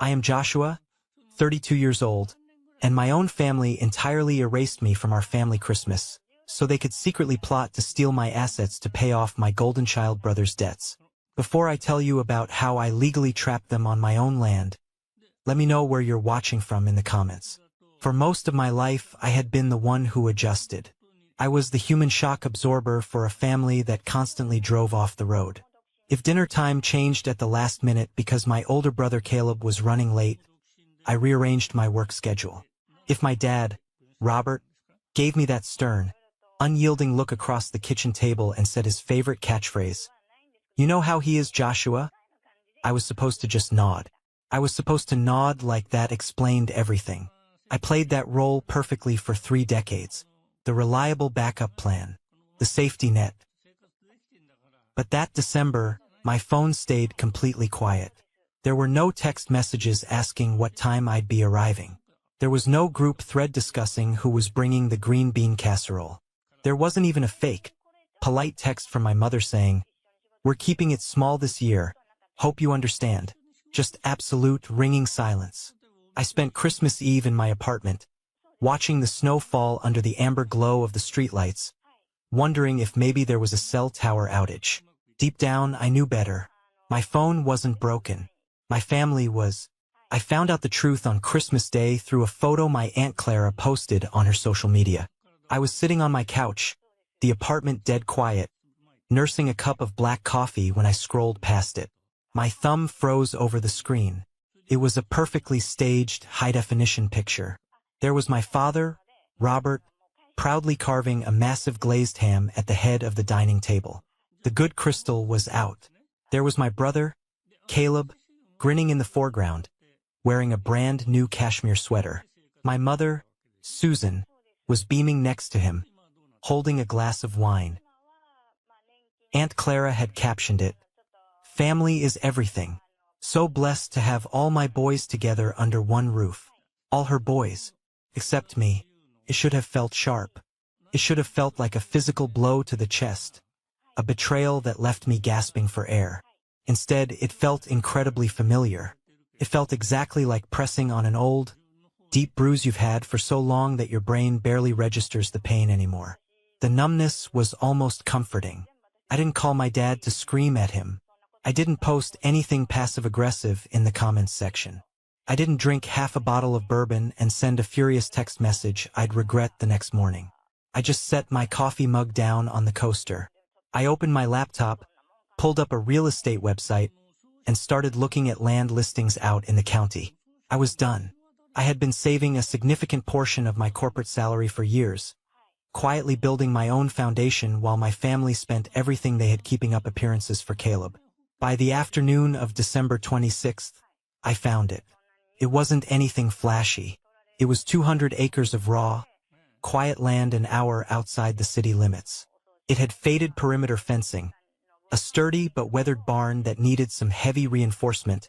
I am Joshua, 32 years old, and my own family entirely erased me from our family Christmas, so they could secretly plot to steal my assets to pay off my golden child brother's debts. Before I tell you about how I legally trapped them on my own land, let me know where you're watching from in the comments. For most of my life, I had been the one who adjusted. I was the human shock absorber for a family that constantly drove off the road. If dinner time changed at the last minute because my older brother Caleb was running late, I rearranged my work schedule. If my dad, Robert, gave me that stern, unyielding look across the kitchen table and said his favorite catchphrase, "You know how he is, Joshua?" I was supposed to just nod. I was supposed to nod like that explained everything. I played that role perfectly for 3 decades. The reliable backup plan, the safety net. But that December, my phone stayed completely quiet. There were no text messages asking what time I'd be arriving. There was no group thread discussing who was bringing the green bean casserole. There wasn't even a fake, polite text from my mother saying, "We're keeping it small this year. Hope you understand." Just absolute ringing silence. I spent Christmas Eve in my apartment, watching the snow fall under the amber glow of the streetlights, wondering if maybe there was a cell tower outage. Deep down, I knew better. My phone wasn't broken. My family was. I found out the truth on Christmas Day through a photo my Aunt Clara posted on her social media. I was sitting on my couch, the apartment dead quiet, nursing a cup of black coffee when I scrolled past it. My thumb froze over the screen. It was a perfectly staged, high-definition picture. There was my father, Robert, proudly carving a massive glazed ham at the head of the dining table. The good crystal was out. There was my brother, Caleb, grinning in the foreground, wearing a brand new cashmere sweater. My mother, Susan, was beaming next to him, holding a glass of wine. Aunt Clara had captioned it, "Family is everything. So blessed to have all my boys together under one roof." All her boys, except me. It should have felt sharp. It should have felt like a physical blow to the chest, a betrayal that left me gasping for air. Instead, it felt incredibly familiar. It felt exactly like pressing on an old, deep bruise you've had for so long that your brain barely registers the pain anymore. The numbness was almost comforting. I didn't call my dad to scream at him. I didn't post anything passive-aggressive in the comments section. I didn't drink half a bottle of bourbon and send a furious text message I'd regret the next morning. I just set my coffee mug down on the coaster. I opened my laptop, pulled up a real estate website, and started looking at land listings out in the county. I was done. I had been saving a significant portion of my corporate salary for years, quietly building my own foundation while my family spent everything they had keeping up appearances for Caleb. By the afternoon of December 26th, I found it. It wasn't anything flashy. It was 200 acres of raw, quiet land an hour outside the city limits. It had faded perimeter fencing, a sturdy but weathered barn that needed some heavy reinforcement,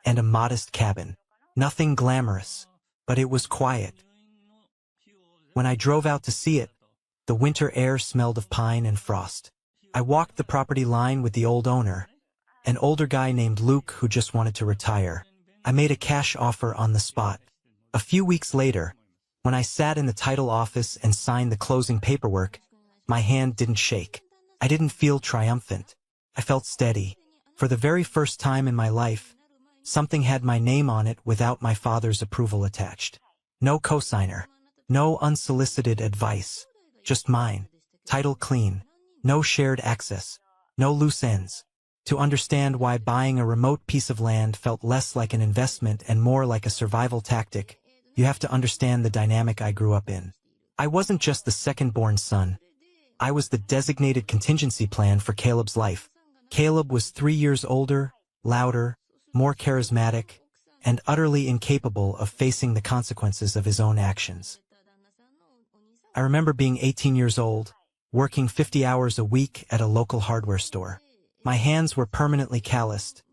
and a modest cabin. Nothing glamorous, but it was quiet. When I drove out to see it, the winter air smelled of pine and frost. I walked the property line with the old owner, an older guy named Luke who just wanted to retire. I made a cash offer on the spot. A few weeks later, when I sat in the title office and signed the closing paperwork, my hand didn't shake. I didn't feel triumphant. I felt steady. For the very first time in my life, something had my name on it without my father's approval attached. No cosigner. No unsolicited advice. Just mine. Title clean. No shared access. No loose ends. To understand why buying a remote piece of land felt less like an investment and more like a survival tactic, you have to understand the dynamic I grew up in. I wasn't just the second-born son. I was the designated contingency plan for Caleb's life. Caleb was 3 years older, louder, more charismatic, and utterly incapable of facing the consequences of his own actions. I remember being 18 years old, working 50 hours a week at a local hardware store. My hands were permanently calloused,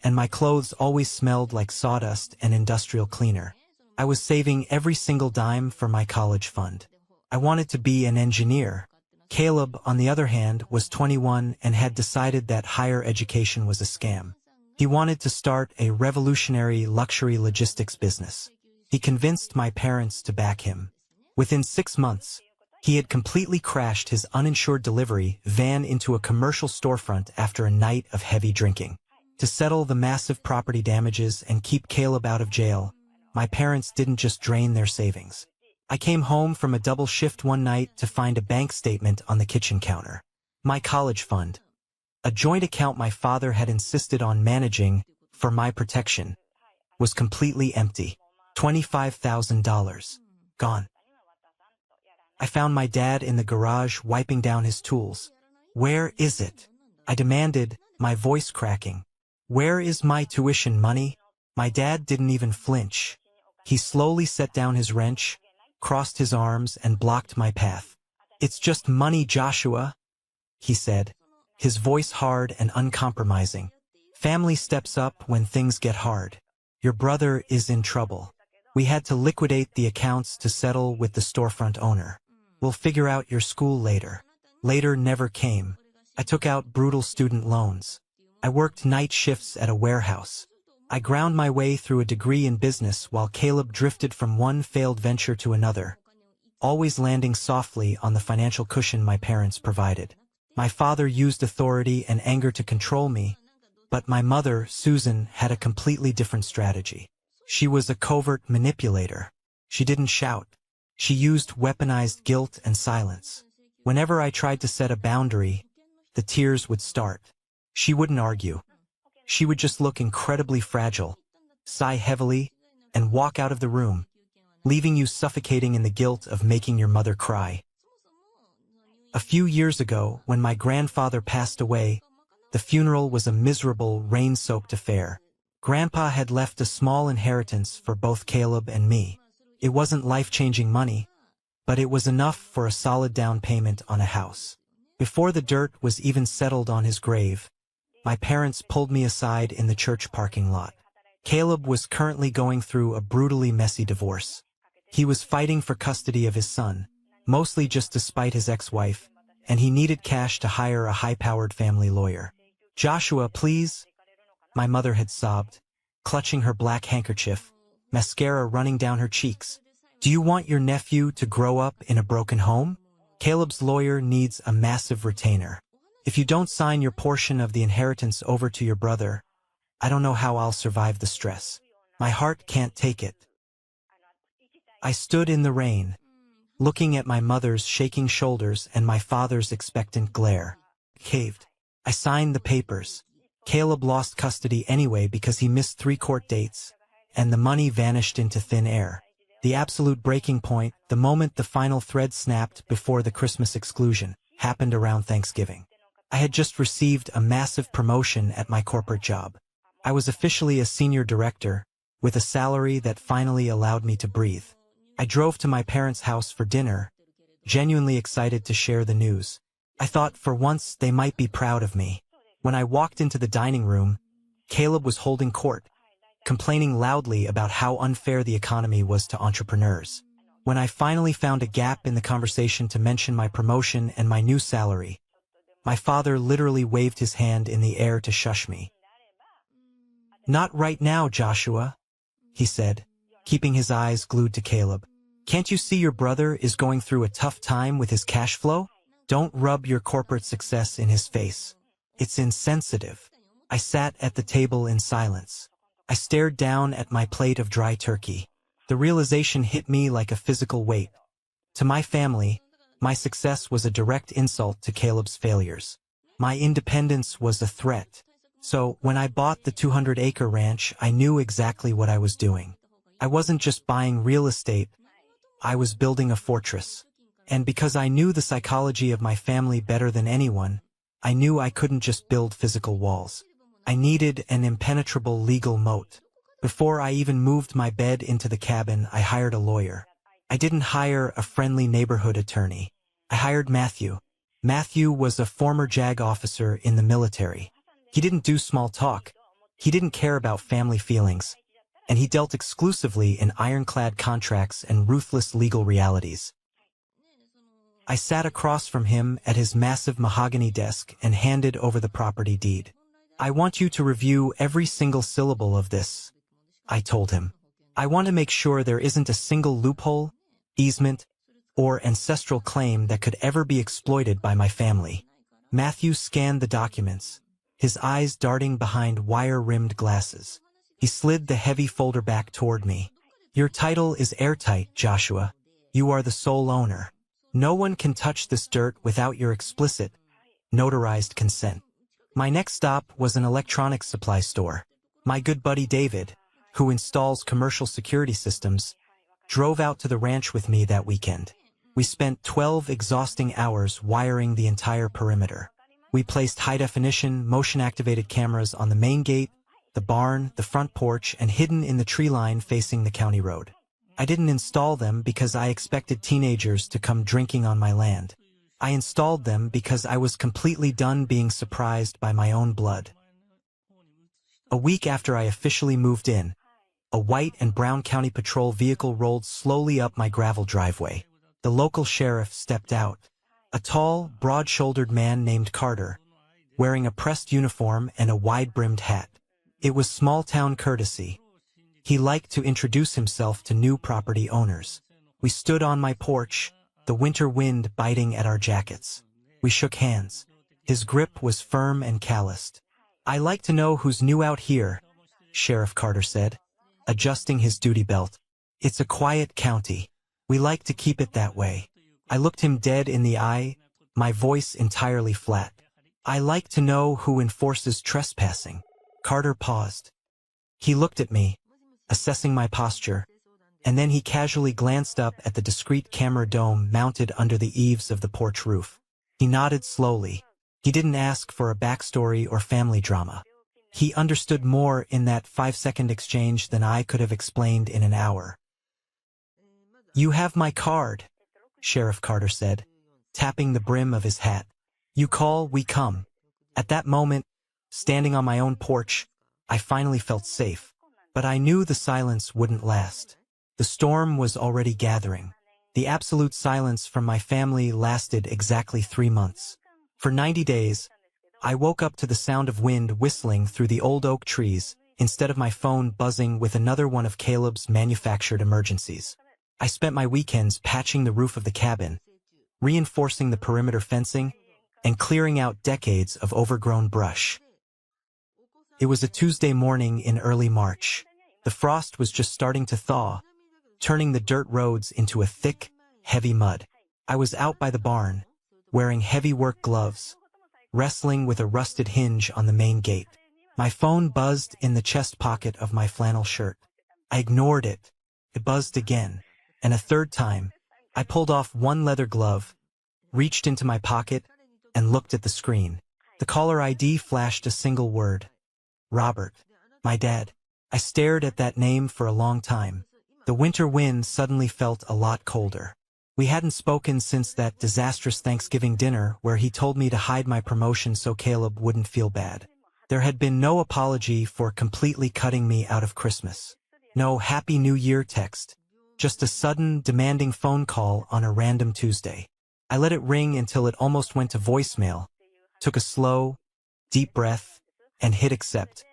and my clothes always smelled like sawdust and industrial cleaner. I was saving every single dime for my college fund. I wanted to be an engineer. Caleb, on the other hand, was 21 and had decided that higher education was a scam. He wanted to start a revolutionary luxury logistics business. He convinced my parents to back him. Within 6 months, he had completely crashed his uninsured delivery van into a commercial storefront after a night of heavy drinking. To settle the massive property damages and keep Caleb out of jail, my parents didn't just drain their savings. I came home from a double shift one night to find a bank statement on the kitchen counter. My college fund, a joint account my father had insisted on managing for my protection, was completely empty. $25,000. Gone. I found my dad in the garage wiping down his tools. "Where is it?" I demanded, my voice cracking. "Where is my tuition money?" My dad didn't even flinch. He slowly set down his wrench, crossed his arms, and blocked my path. "It's just money, Joshua," he said, his voice hard and uncompromising. "Family steps up when things get hard. Your brother is in trouble. We had to liquidate the accounts to settle with the storefront owner. We'll figure out your school later." Later never came. I took out brutal student loans. I worked night shifts at a warehouse. I ground my way through a degree in business while Caleb drifted from one failed venture to another, always landing softly on the financial cushion my parents provided. My father used authority and anger to control me, but my mother, Susan, had a completely different strategy. She was a covert manipulator. She didn't shout. She used weaponized guilt and silence. Whenever I tried to set a boundary, the tears would start. She wouldn't argue. She would just look incredibly fragile, sigh heavily, and walk out of the room, leaving you suffocating in the guilt of making your mother cry. A few years ago, when my grandfather passed away, the funeral was a miserable, rain-soaked affair. Grandpa had left a small inheritance for both Caleb and me. It wasn't life-changing money, but it was enough for a solid down payment on a house. Before the dirt was even settled on his grave, my parents pulled me aside in the church parking lot. Caleb was currently going through a brutally messy divorce. He was fighting for custody of his son, mostly just to spite his ex-wife, and he needed cash to hire a high-powered family lawyer. "Joshua, please," my mother had sobbed, clutching her black handkerchief, mascara running down her cheeks. "Do you want your nephew to grow up in a broken home? Caleb's lawyer needs a massive retainer. If you don't sign your portion of the inheritance over to your brother, I don't know how I'll survive the stress. My heart can't take it." I stood in the rain, looking at my mother's shaking shoulders and my father's expectant glare. Caved. I signed the papers. Caleb lost custody anyway because he missed 3 court dates, and the money vanished into thin air. The absolute breaking point, the moment the final thread snapped before the Christmas exclusion, happened around Thanksgiving. I had just received a massive promotion at my corporate job. I was officially a senior director, with a salary that finally allowed me to breathe. I drove to my parents' house for dinner, genuinely excited to share the news. I thought for once they might be proud of me. When I walked into the dining room, Caleb was holding court, complaining loudly about how unfair the economy was to entrepreneurs. When I finally found a gap in the conversation to mention my promotion and my new salary, my father literally waved his hand in the air to shush me. "Not right now, Joshua," he said, keeping his eyes glued to Caleb. "Can't you see your brother is going through a tough time with his cash flow? Don't rub your corporate success in his face. It's insensitive." I sat at the table in silence. I stared down at my plate of dry turkey. The realization hit me like a physical weight. To my family, my success was a direct insult to Caleb's failures. My independence was a threat. So, when I bought the 200-acre ranch, I knew exactly what I was doing. I wasn't just buying real estate, I was building a fortress. And because I knew the psychology of my family better than anyone, I knew I couldn't just build physical walls. I needed an impenetrable legal moat. Before I even moved my bed into the cabin, I hired a lawyer. I didn't hire a friendly neighborhood attorney. I hired Matthew. Matthew was a former JAG officer in the military. He didn't do small talk. He didn't care about family feelings. And he dealt exclusively in ironclad contracts and ruthless legal realities. I sat across from him at his massive mahogany desk and handed over the property deed. I want you to review every single syllable of this, I told him. I want to make sure there isn't a single loophole, easement, or ancestral claim that could ever be exploited by my family. Matthew scanned the documents, his eyes darting behind wire-rimmed glasses. He slid the heavy folder back toward me. Your title is airtight, Joshua. You are the sole owner. No one can touch this dirt without your explicit, notarized consent. My next stop was an electronics supply store. My good buddy David, who installs commercial security systems, drove out to the ranch with me that weekend. We spent 12 exhausting hours wiring the entire perimeter. We placed high-definition, motion-activated cameras on the main gate, the barn, the front porch, and hidden in the tree line facing the county road. I didn't install them because I expected teenagers to come drinking on my land. I installed them because I was completely done being surprised by my own blood. A week after I officially moved in, a white and brown county patrol vehicle rolled slowly up my gravel driveway. The local sheriff stepped out. A tall, broad-shouldered man named Carter, wearing a pressed uniform and a wide-brimmed hat. It was small-town courtesy. He liked to introduce himself to new property owners. We stood on my porch, the winter wind biting at our jackets. We shook hands. His grip was firm and calloused. I like to know who's new out here, Sheriff Carter said, adjusting his duty belt. It's a quiet county. We like to keep it that way. I looked him dead in the eye, my voice entirely flat. I like to know who enforces trespassing. Carter paused. He looked at me, assessing my posture, and then he casually glanced up at the discreet camera dome mounted under the eaves of the porch roof. He nodded slowly. He didn't ask for a backstory or family drama. He understood more in that 5-second exchange than I could have explained in an hour. You have my card, Sheriff Carter said, tapping the brim of his hat. You call, we come. At that moment, standing on my own porch, I finally felt safe. But I knew the silence wouldn't last. The storm was already gathering. The absolute silence from my family lasted exactly 3 months. For 90 days, I woke up to the sound of wind whistling through the old oak trees, instead of my phone buzzing with another one of Caleb's manufactured emergencies. I spent my weekends patching the roof of the cabin, reinforcing the perimeter fencing, and clearing out decades of overgrown brush. It was a Tuesday morning in early March. The frost was just starting to thaw, turning the dirt roads into a thick, heavy mud. I was out by the barn, wearing heavy work gloves, wrestling with a rusted hinge on the main gate. My phone buzzed in the chest pocket of my flannel shirt. I ignored it. It buzzed again, and a third time. I pulled off one leather glove, reached into my pocket, and looked at the screen. The caller ID flashed a single word. Robert. My dad. I stared at that name for a long time. The winter wind suddenly felt a lot colder. We hadn't spoken since that disastrous Thanksgiving dinner where he told me to hide my promotion so Caleb wouldn't feel bad. There had been no apology for completely cutting me out of Christmas. No Happy New Year text. Just a sudden, demanding phone call on a random Tuesday. I let it ring until it almost went to voicemail, took a slow, deep breath, and hit accept.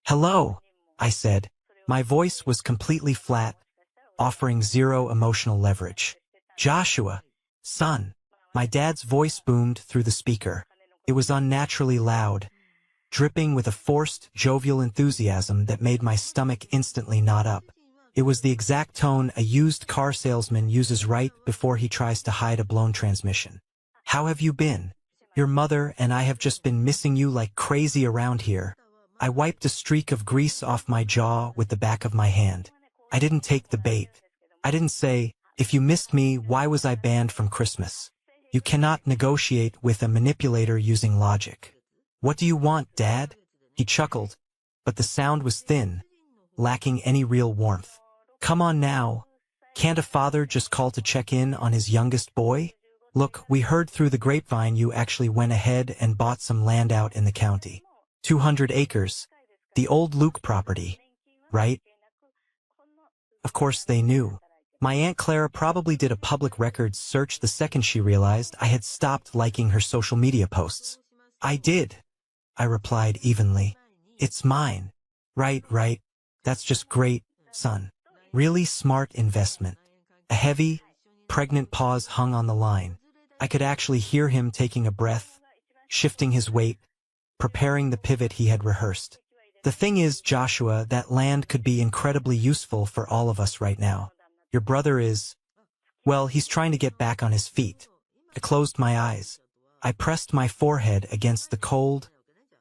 Hello, I said. My voice was completely flat, offering zero emotional leverage. Joshua, son. My dad's voice boomed through the speaker. It was unnaturally loud, dripping with a forced, jovial enthusiasm that made my stomach instantly knot up. It was the exact tone a used car salesman uses right before he tries to hide a blown transmission. How have you been? Your mother and I have just been missing you like crazy around here. I wiped a streak of grease off my jaw with the back of my hand. I didn't take the bait. I didn't say, if you missed me, why was I banned from Christmas? You cannot negotiate with a manipulator using logic. What do you want, Dad? He chuckled, but the sound was thin, lacking any real warmth. Come on now. Can't a father just call to check in on his youngest boy? Look, we heard through the grapevine you actually went ahead and bought some land out in the county. 200 acres. The old Luke property, right? Of course they knew. My Aunt Clara probably did a public records search the second she realized I had stopped liking her social media posts. I did. I replied evenly. It's mine. Right, right. That's just great, son. Really smart investment. A heavy, pregnant pause hung on the line. I could actually hear him taking a breath, shifting his weight, preparing the pivot he had rehearsed. The thing is, Joshua, that land could be incredibly useful for all of us right now. Your brother is, well, he's trying to get back on his feet. I closed my eyes. I pressed my forehead against the cold,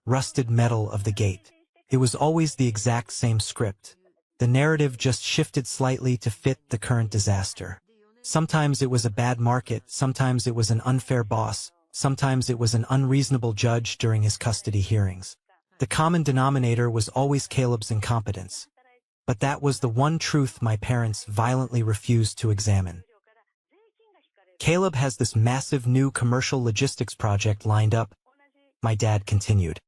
rusted metal of the gate. It was always the exact same script. The narrative just shifted slightly to fit the current disaster. Sometimes it was a bad market, sometimes it was an unfair boss, sometimes it was an unreasonable judge during his custody hearings. The common denominator was always Caleb's incompetence. But that was the one truth my parents violently refused to examine. Caleb has this massive new commercial logistics project lined up, my dad continued,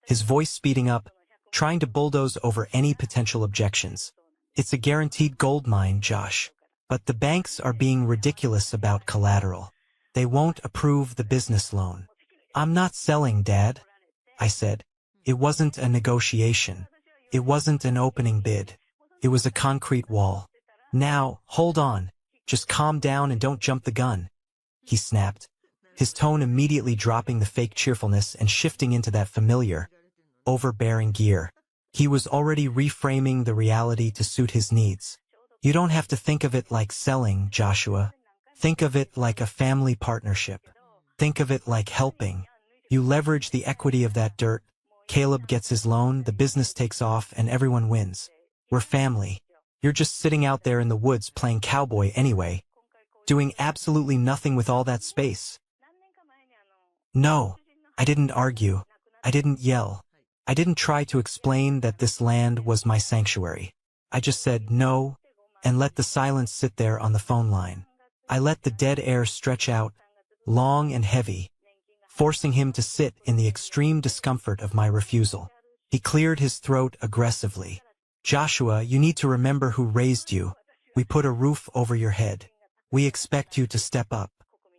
his voice speeding up, trying to bulldoze over any potential objections. It's a guaranteed gold mine, Josh. But the banks are being ridiculous about collateral. They won't approve the business loan. I'm not selling, Dad, I said. It wasn't a negotiation. It wasn't an opening bid. It was a concrete wall. Now, hold on. Just calm down and don't jump the gun, he snapped, his tone immediately dropping the fake cheerfulness and shifting into that familiar, overbearing gear. He was already reframing the reality to suit his needs. You don't have to think of it like selling, Joshua. Think of it like a family partnership. Think of it like helping. You leverage the equity of that dirt. Caleb gets his loan, the business takes off, and everyone wins. We're family. You're just sitting out there in the woods playing cowboy anyway, doing absolutely nothing with all that space. No, I didn't argue. I didn't yell. I didn't try to explain that this land was my sanctuary. I just said no, and let the silence sit there on the phone line. I let the dead air stretch out, long and heavy, forcing him to sit in the extreme discomfort of my refusal. He cleared his throat aggressively. Joshua, you need to remember who raised you. We put a roof over your head. We expect you to step up.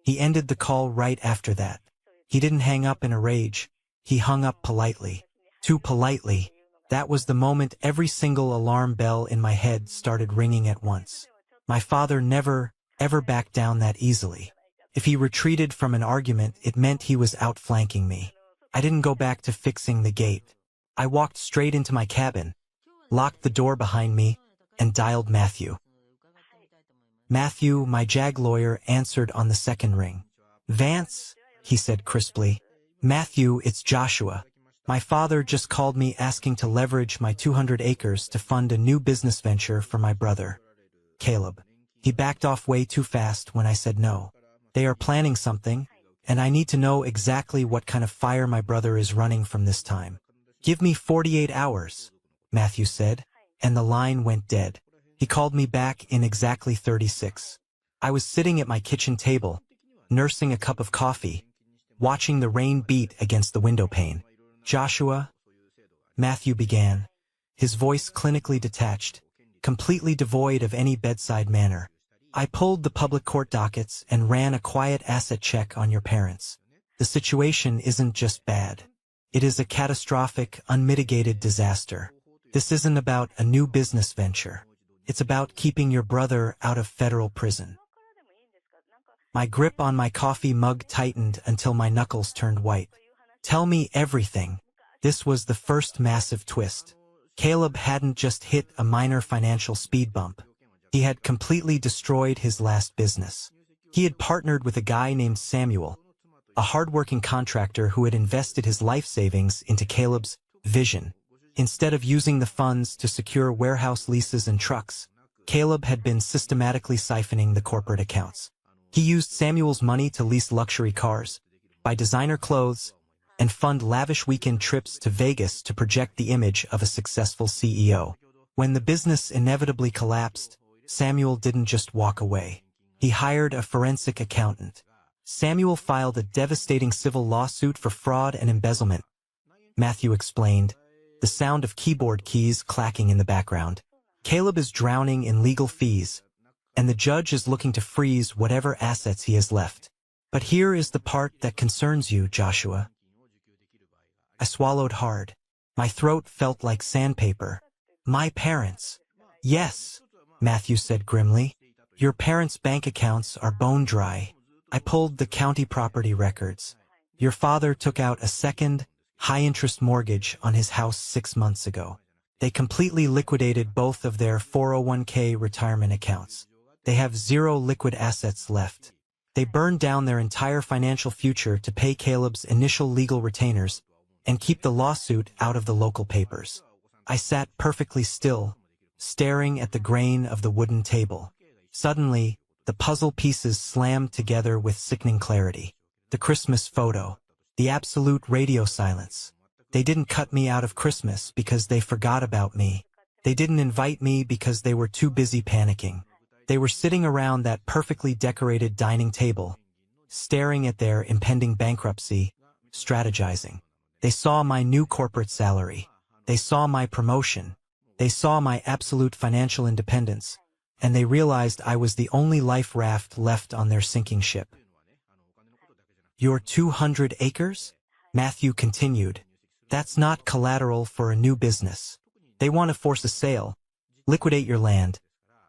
He ended the call right after that. He didn't hang up in a rage. He hung up politely. Too politely. That was the moment every single alarm bell in my head started ringing at once. My father never, ever backed down that easily. If he retreated from an argument, it meant he was outflanking me. I didn't go back to fixing the gate. I walked straight into my cabin, locked the door behind me, and dialed Matthew. Matthew, my JAG lawyer, answered on the second ring. Vance, he said crisply. Matthew, it's Joshua. My father just called me asking to leverage my 200 acres to fund a new business venture for my brother, Caleb. He backed off way too fast when I said no. They are planning something, and I need to know exactly what kind of fire my brother is running from this time. Give me 48 hours, Matthew said, and the line went dead. He called me back in exactly 36. I was sitting at my kitchen table, nursing a cup of coffee, watching the rain beat against the window pane. Joshua, Matthew began, his voice clinically detached, completely devoid of any bedside manner. I pulled the public court dockets and ran a quiet asset check on your parents. The situation isn't just bad. It is a catastrophic, unmitigated disaster. This isn't about a new business venture. It's about keeping your brother out of federal prison. My grip on my coffee mug tightened until my knuckles turned white. Tell me everything. This was the first massive twist. Caleb hadn't just hit a minor financial speed bump. He had completely destroyed his last business. He had partnered with a guy named Samuel, a hardworking contractor who had invested his life savings into Caleb's vision. Instead of using the funds to secure warehouse leases and trucks, Caleb had been systematically siphoning the corporate accounts. He used Samuel's money to lease luxury cars, buy designer clothes, and fund lavish weekend trips to Vegas to project the image of a successful CEO. When the business inevitably collapsed, Samuel didn't just walk away. He hired a forensic accountant. Samuel filed a devastating civil lawsuit for fraud and embezzlement, Matthew explained, the sound of keyboard keys clacking in the background. Caleb is drowning in legal fees, and the judge is looking to freeze whatever assets he has left. But here is the part that concerns you, Joshua. I swallowed hard. My throat felt like sandpaper. My parents. Yes, Matthew said grimly. Your parents' bank accounts are bone dry. I pulled the county property records. Your father took out a second, high-interest mortgage on his house 6 months ago. They completely liquidated both of their 401k retirement accounts. They have zero liquid assets left. They burned down their entire financial future to pay Caleb's initial legal retainers and keep the lawsuit out of the local papers. I sat perfectly still, staring at the grain of the wooden table. Suddenly, the puzzle pieces slammed together with sickening clarity. The Christmas photo. The absolute radio silence. They didn't cut me out of Christmas because they forgot about me. They didn't invite me because they were too busy panicking. They were sitting around that perfectly decorated dining table, staring at their impending bankruptcy, strategizing. They saw my new corporate salary. They saw my promotion. They saw my absolute financial independence. And they realized I was the only life raft left on their sinking ship. Your 200 acres? Matthew continued. That's not collateral for a new business. They want to force a sale, liquidate your land,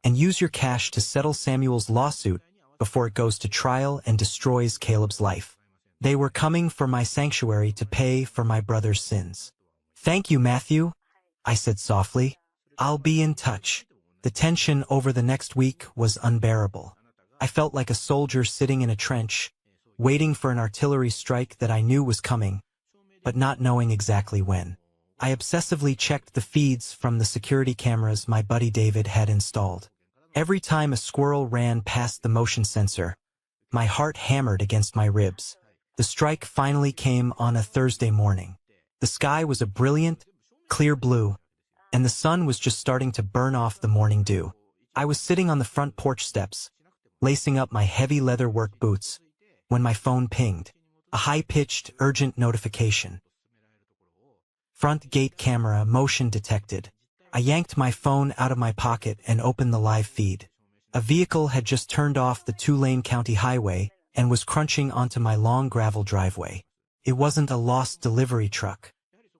and use your cash to settle Samuel's lawsuit before it goes to trial and destroys Caleb's life. They were coming for my sanctuary to pay for my brother's sins. Thank you, Matthew, I said softly. I'll be in touch. The tension over the next week was unbearable. I felt like a soldier sitting in a trench, waiting for an artillery strike that I knew was coming, but not knowing exactly when. I obsessively checked the feeds from the security cameras my buddy David had installed. Every time a squirrel ran past the motion sensor, my heart hammered against my ribs. The strike finally came on a Thursday morning. The sky was a brilliant, clear blue, and the sun was just starting to burn off the morning dew. I was sitting on the front porch steps, lacing up my heavy leather work boots, when my phone pinged. A high-pitched, urgent notification. Front gate camera motion detected. I yanked my phone out of my pocket and opened the live feed. A vehicle had just turned off the two-lane county highway and was crunching onto my long gravel driveway. It wasn't a lost delivery truck.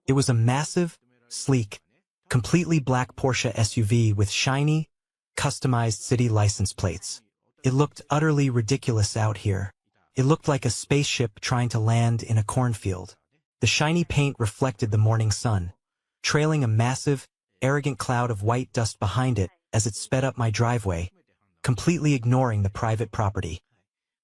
It was a massive, sleek, completely black Porsche SUV with shiny, customized city license plates. It looked utterly ridiculous out here. It looked like a spaceship trying to land in a cornfield. The shiny paint reflected the morning sun, trailing a massive, arrogant cloud of white dust behind it as it sped up my driveway, completely ignoring the private property.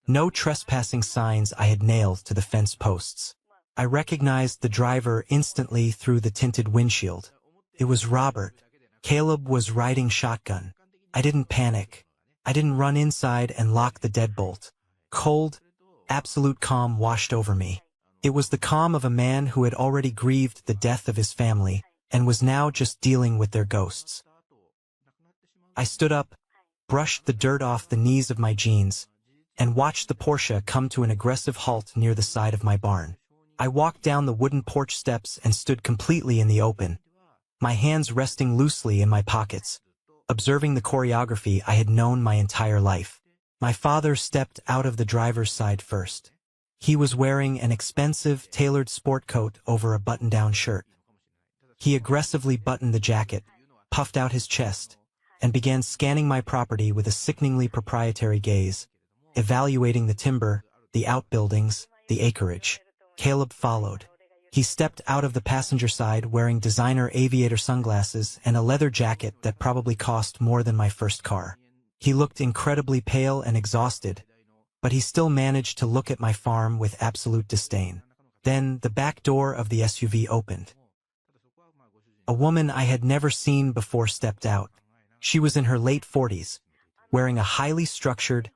No trespassing signs I had nailed to the fence posts. I recognized the driver instantly through the tinted windshield. It was Robert. Caleb was riding shotgun. I didn't panic. I didn't run inside and lock the deadbolt. Cold, absolute calm washed over me. It was the calm of a man who had already grieved the death of his family and was now just dealing with their ghosts. I stood up, brushed the dirt off the knees of my jeans, and watched the Porsche come to an aggressive halt near the side of my barn. I walked down the wooden porch steps and stood completely in the open, my hands resting loosely in my pockets, observing the choreography I had known my entire life. My father stepped out of the driver's side first. He was wearing an expensive, tailored sport coat over a button-down shirt. He aggressively buttoned the jacket, puffed out his chest, and began scanning my property with a sickeningly proprietary gaze, evaluating the timber, the outbuildings, the acreage. Caleb followed. He stepped out of the passenger side wearing designer aviator sunglasses and a leather jacket that probably cost more than my first car. He looked incredibly pale and exhausted, but he still managed to look at my farm with absolute disdain. Then the back door of the SUV opened. A woman I had never seen before stepped out. She was in her late 40s, wearing a highly structured,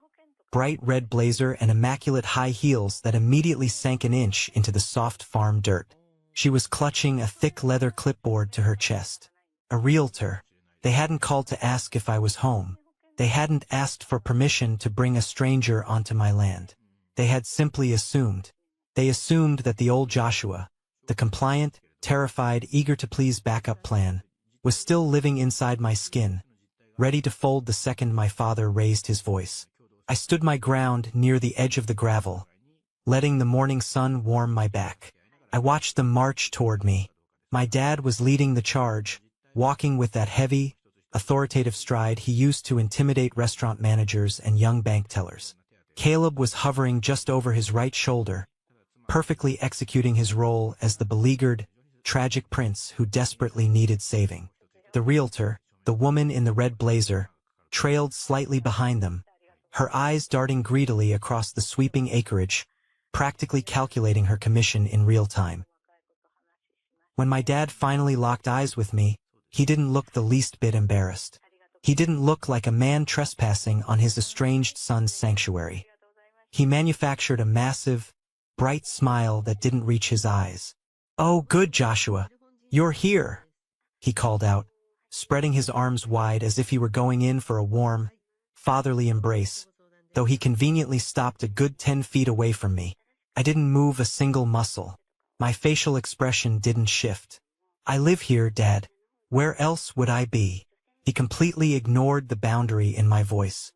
bright red blazer and immaculate high heels that immediately sank an inch into the soft farm dirt. She was clutching a thick leather clipboard to her chest. A realtor. They hadn't called to ask if I was home. They hadn't asked for permission to bring a stranger onto my land. They had simply assumed. They assumed that the old Joshua, the compliant, terrified, eager-to-please backup plan, was still living inside my skin, ready to fold the second my father raised his voice. I stood my ground near the edge of the gravel, letting the morning sun warm my back. I watched them march toward me. My dad was leading the charge, walking with that heavy, authoritative stride he used to intimidate restaurant managers and young bank tellers. Caleb was hovering just over his right shoulder, perfectly executing his role as the beleaguered, tragic prince who desperately needed saving. The realtor, the woman in the red blazer, trailed slightly behind them, her eyes darting greedily across the sweeping acreage, practically calculating her commission in real time. When my dad finally locked eyes with me, he didn't look the least bit embarrassed. He didn't look like a man trespassing on his estranged son's sanctuary. He manufactured a massive, bright smile that didn't reach his eyes. "Oh, good, Joshua. You're here," he called out, spreading his arms wide as if he were going in for a warm, fatherly embrace, though he conveniently stopped a good 10 feet away from me. I didn't move a single muscle. My facial expression didn't shift. "I live here, Dad. Where else would I be?" He completely ignored the boundary in my voice.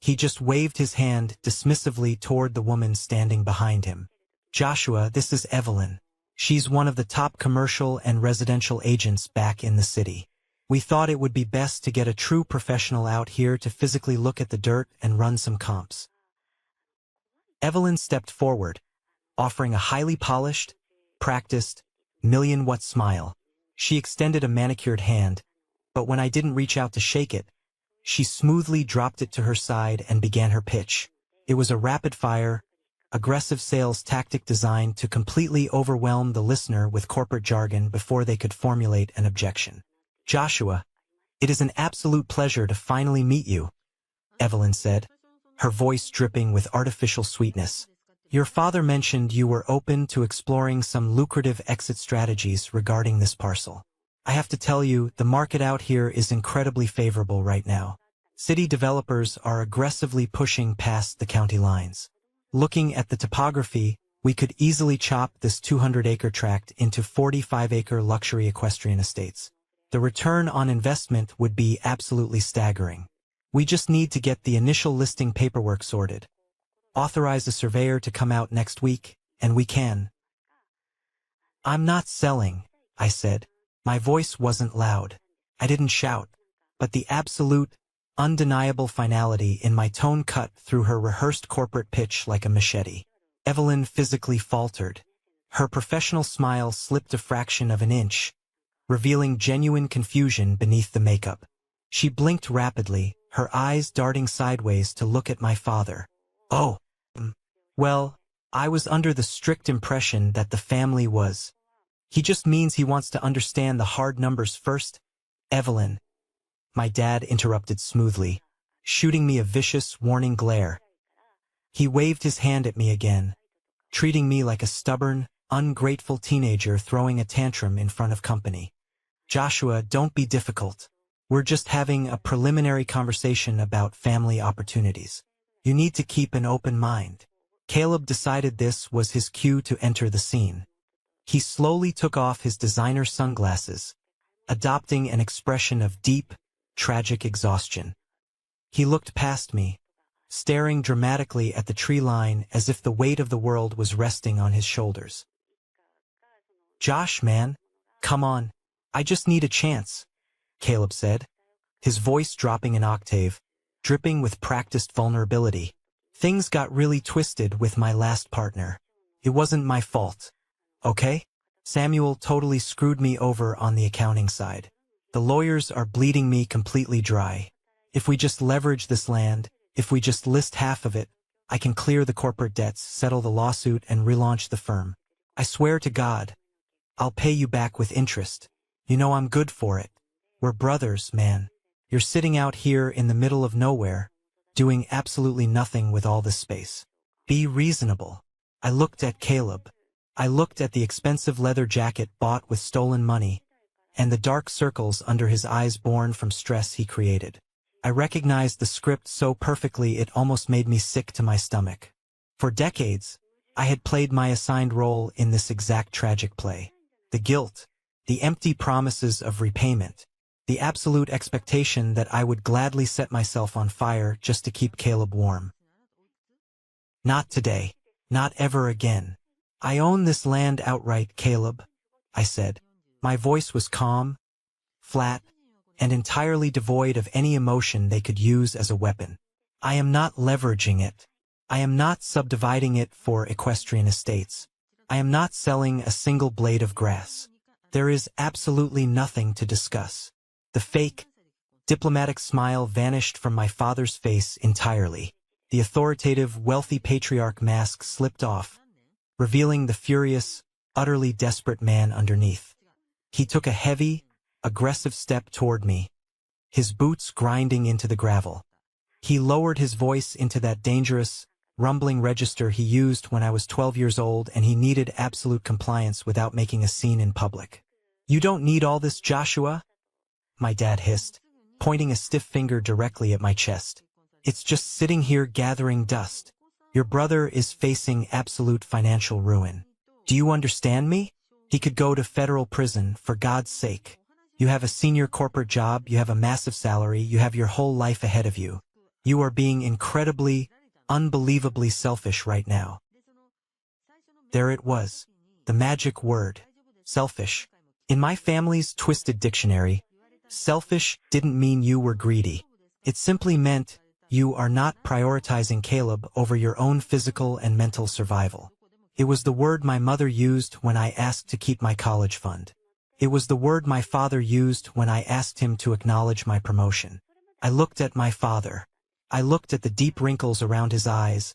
He just waved his hand dismissively toward the woman standing behind him. "Joshua, this is Evelyn. She's one of the top commercial and residential agents back in the city. We thought it would be best to get a true professional out here to physically look at the dirt and run some comps." Evelyn stepped forward, offering a highly polished, practiced, million-watt smile. She extended a manicured hand, but when I didn't reach out to shake it, she smoothly dropped it to her side and began her pitch. It was a rapid-fire, aggressive sales tactic designed to completely overwhelm the listener with corporate jargon before they could formulate an objection. "Joshua, it is an absolute pleasure to finally meet you," Evelyn said, her voice dripping with artificial sweetness. "Your father mentioned you were open to exploring some lucrative exit strategies regarding this parcel. I have to tell you, the market out here is incredibly favorable right now. City developers are aggressively pushing past the county lines. Looking at the topography, we could easily chop this 200-acre tract into 45-acre luxury equestrian estates. The return on investment would be absolutely staggering. We just need to get the initial listing paperwork sorted. Authorize a surveyor to come out next week, and we can." "I'm not selling," I said. My voice wasn't loud. I didn't shout, but the absolute, undeniable finality in my tone cut through her rehearsed corporate pitch like a machete. Evelyn physically faltered. Her professional smile slipped a fraction of an inch, revealing genuine confusion beneath the makeup. She blinked rapidly, her eyes darting sideways to look at my father. "Oh, well, I was under the strict impression that the family was. He just means he wants to understand the hard numbers first." "Evelyn," my dad interrupted smoothly, shooting me a vicious, warning glare. He waved his hand at me again, treating me like a stubborn, ungrateful teenager throwing a tantrum in front of company. "Joshua, don't be difficult. We're just having a preliminary conversation about family opportunities. You need to keep an open mind." Caleb decided this was his cue to enter the scene. He slowly took off his designer sunglasses, adopting an expression of deep, tragic exhaustion. He looked past me, staring dramatically at the tree line as if the weight of the world was resting on his shoulders. "Josh, man, come on. I just need a chance," Caleb said, his voice dropping an octave, dripping with practiced vulnerability. "Things got really twisted with my last partner. It wasn't my fault. Okay? Samuel totally screwed me over on the accounting side. The lawyers are bleeding me completely dry. If we just leverage this land, if we just list half of it, I can clear the corporate debts, settle the lawsuit, and relaunch the firm. I swear to God, I'll pay you back with interest. You know I'm good for it. We're brothers, man. You're sitting out here in the middle of nowhere, doing absolutely nothing with all this space. Be reasonable." I looked at Caleb. I looked at the expensive leather jacket bought with stolen money, and the dark circles under his eyes born from stress he created. I recognized the script so perfectly it almost made me sick to my stomach. For decades, I had played my assigned role in this exact tragic play. The guilt, the empty promises of repayment, the absolute expectation that I would gladly set myself on fire just to keep Caleb warm. "Not today. Not ever again," I own this land outright, Caleb, I said. My voice was calm, flat, and entirely devoid of any emotion they could use as a weapon. I am not leveraging it. I am not subdividing it for equestrian estates. I am not selling a single blade of grass. There is absolutely nothing to discuss. The fake, diplomatic smile vanished from my father's face entirely. The authoritative, wealthy patriarch mask slipped off, revealing the furious, utterly desperate man underneath. He took a heavy, aggressive step toward me, his boots grinding into the gravel. He lowered his voice into that dangerous, rumbling register he used when I was 12 years old, and he needed absolute compliance without making a scene in public. "You don't need all this, Joshua," my dad hissed, pointing a stiff finger directly at my chest. "It's just sitting here gathering dust. Your brother is facing absolute financial ruin. Do you understand me? He could go to federal prison, for God's sake. You have a senior corporate job, you have a massive salary, you have your whole life ahead of you. You are being incredibly, unbelievably selfish right now." There it was, the magic word, selfish. In my family's twisted dictionary, selfish didn't mean you were greedy. It simply meant you are not prioritizing Caleb over your own physical and mental survival. It was the word my mother used when I asked to keep my college fund. It was the word my father used when I asked him to acknowledge my promotion. I looked at my father. I looked at the deep wrinkles around his eyes,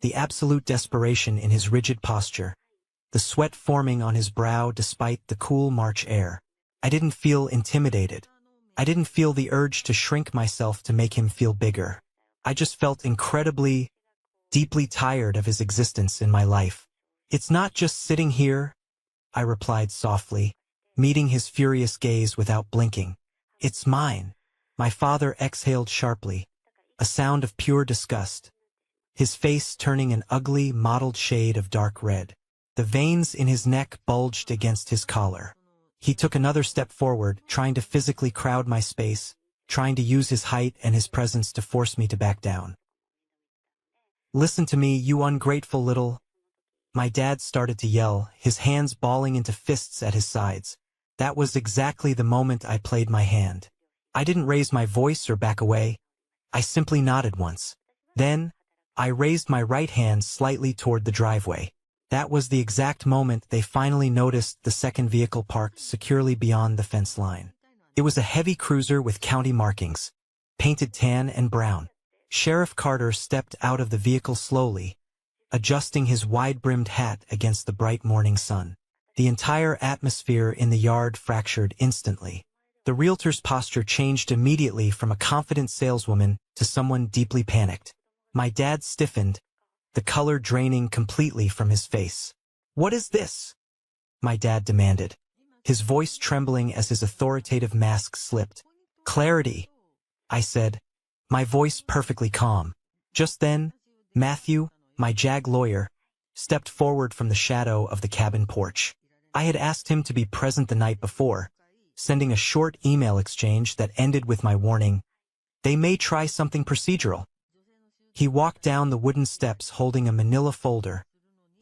the absolute desperation in his rigid posture, the sweat forming on his brow despite the cool March air. I didn't feel intimidated. I didn't feel the urge to shrink myself to make him feel bigger. I just felt incredibly, deeply tired of his existence in my life. "It's not just sitting here," I replied softly, meeting his furious gaze without blinking. "It's mine." My father exhaled sharply, a sound of pure disgust, his face turning an ugly, mottled shade of dark red. The veins in his neck bulged against his collar. He took another step forward, trying to physically crowd my space, trying to use his height and his presence to force me to back down. "Listen to me, you ungrateful little—" My dad started to yell, his hands balling into fists at his sides. That was exactly the moment I played my hand. I didn't raise my voice or back away. I simply nodded once. Then, I raised my right hand slightly toward the driveway. That was the exact moment they finally noticed the second vehicle parked securely beyond the fence line. It was a heavy cruiser with county markings, painted tan and brown. Sheriff Carter stepped out of the vehicle slowly, adjusting his wide-brimmed hat against the bright morning sun. The entire atmosphere in the yard fractured instantly. The realtor's posture changed immediately from a confident saleswoman to someone deeply panicked. My dad stiffened, the color draining completely from his face. "What is this?" my dad demanded, his voice trembling as his authoritative mask slipped. "Clarity," I said, my voice perfectly calm. Just then, Matthew, my JAG lawyer, stepped forward from the shadow of the cabin porch. I had asked him to be present the night before, sending a short email exchange that ended with my warning, "They may try something procedural." He walked down the wooden steps holding a manila folder,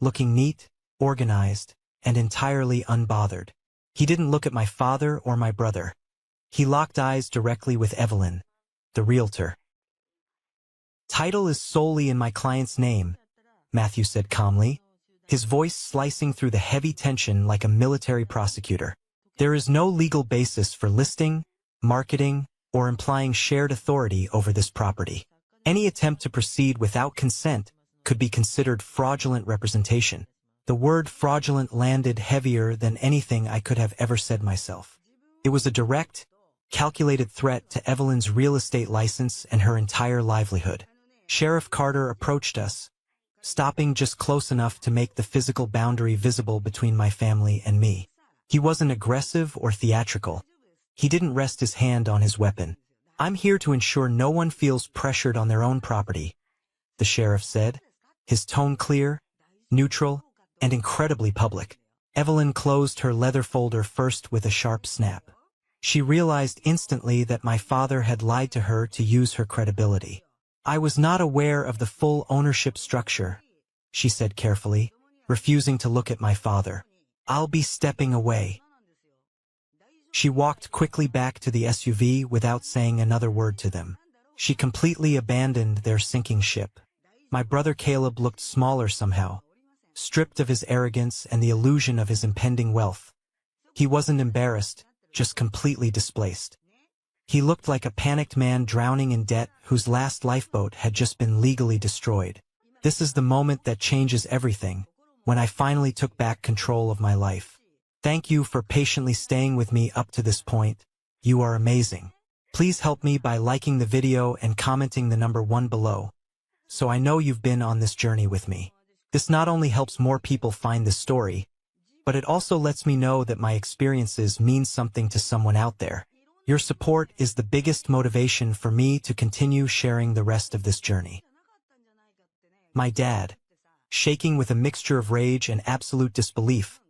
looking neat, organized, and entirely unbothered. He didn't look at my father or my brother. He locked eyes directly with Evelyn, the realtor. "Title is solely in my client's name," Matthew said calmly, his voice slicing through the heavy tension like a military prosecutor. "There is no legal basis for listing, marketing, or implying shared authority over this property. Any attempt to proceed without consent could be considered fraudulent representation." The word fraudulent landed heavier than anything I could have ever said myself. It was a direct, calculated threat to Evelyn's real estate license and her entire livelihood. Sheriff Carter approached us, stopping just close enough to make the physical boundary visible between my family and me. He wasn't aggressive or theatrical. He didn't rest his hand on his weapon. "I'm here to ensure no one feels pressured on their own property," the sheriff said, his tone clear, neutral, and incredibly public. Evelyn closed her leather folder first with a sharp snap. She realized instantly that my father had lied to her to use her credibility. "I was not aware of the full ownership structure," she said carefully. refusing to look at my father. "I'll be stepping away." She walked quickly back to the SUV without saying another word to them. She completely abandoned their sinking ship. My brother Caleb looked smaller somehow, stripped of his arrogance and the illusion of his impending wealth. He wasn't embarrassed, just completely displaced. He looked like a panicked man drowning in debt whose last lifeboat had just been legally destroyed. This is the moment that changes everything, when I finally took back control of my life. Thank you for patiently staying with me up to this point. You are amazing. Please help me by liking the video and commenting the number 1 below, so I know you've been on this journey with me. This not only helps more people find this story, but it also lets me know that my experiences mean something to someone out there. Your support is the biggest motivation for me to continue sharing the rest of this journey. My dad, shaking with a mixture of rage and absolute disbelief,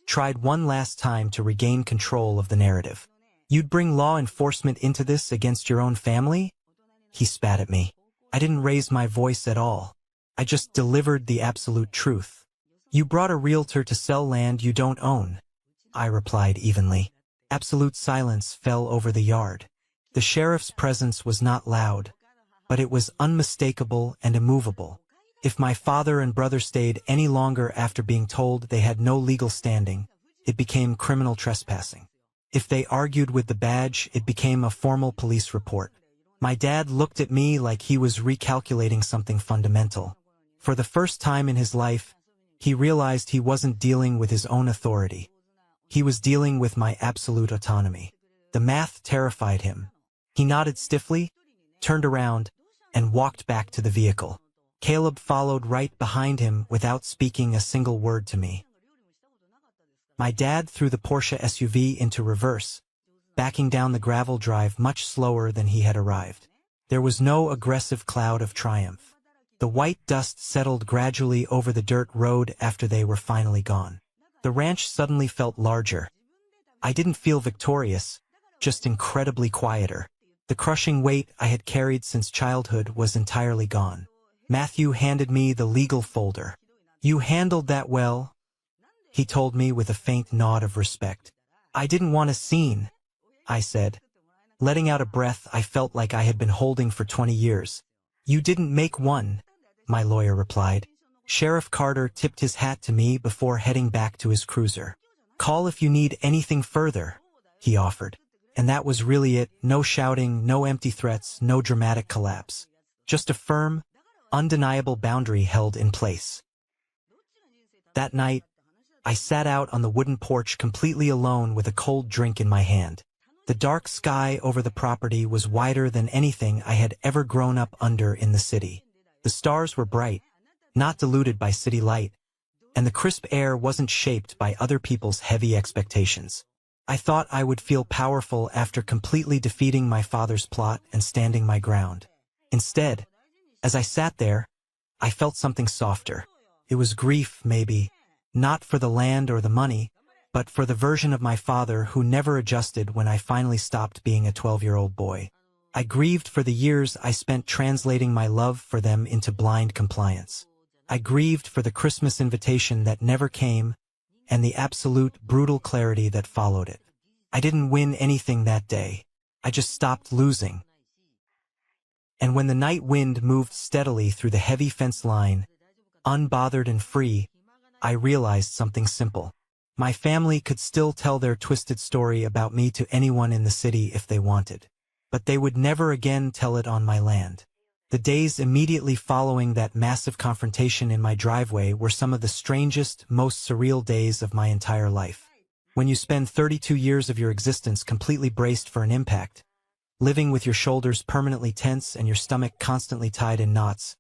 tried one last time to regain control of the narrative. "You'd bring law enforcement into this against your own family?" He spat at me. I didn't raise my voice at all. I just delivered the absolute truth. "You brought a realtor to sell land you don't own," I replied evenly. Absolute silence fell over the yard. The sheriff's presence was not loud, but it was unmistakable and immovable. If my father and brother stayed any longer after being told they had no legal standing, it became criminal trespassing. If they argued with the badge, it became a formal police report. My dad looked at me like he was recalculating something fundamental. For the first time in his life, he realized he wasn't dealing with his own authority. He was dealing with my absolute autonomy. The math terrified him. He nodded stiffly, turned around, and walked back to the vehicle. Caleb followed right behind him without speaking a single word to me. My dad threw the Porsche SUV into reverse, backing down the gravel drive much slower than he had arrived. There was no aggressive cloud of triumph. The white dust settled gradually over the dirt road after they were finally gone. The ranch suddenly felt larger. I didn't feel victorious, just incredibly quieter. The crushing weight I had carried since childhood was entirely gone. Matthew handed me the legal folder. "You handled that well," he told me with a faint nod of respect. "I didn't want a scene," I said, letting out a breath I felt like I had been holding for 20 years. "You didn't make one," my lawyer replied. Sheriff Carter tipped his hat to me before heading back to his cruiser. "Call if you need anything further," he offered. And that was really it. No shouting, no empty threats, no dramatic collapse. Just a firm, undeniable boundary held in place. That night, I sat out on the wooden porch completely alone with a cold drink in my hand. The dark sky over the property was wider than anything I had ever grown up under in the city. The stars were bright, not diluted by city light, and the crisp air wasn't shaped by other people's heavy expectations. I thought I would feel powerful after completely defeating my father's plot and standing my ground. Instead, as I sat there, I felt something softer. It was grief, maybe, not for the land or the money, but for the version of my father who never adjusted when I finally stopped being a 12-year-old boy. I grieved for the years I spent translating my love for them into blind compliance. I grieved for the Christmas invitation that never came, and the absolute brutal clarity that followed it. I didn't win anything that day. I just stopped losing. And when the night wind moved steadily through the heavy fence line, unbothered and free, I realized something simple. My family could still tell their twisted story about me to anyone in the city if they wanted, but they would never again tell it on my land. The days immediately following that massive confrontation in my driveway were some of the strangest, most surreal days of my entire life. When you spend 32 years of your existence completely braced for an impact, living with your shoulders permanently tense and your stomach constantly tied in knots,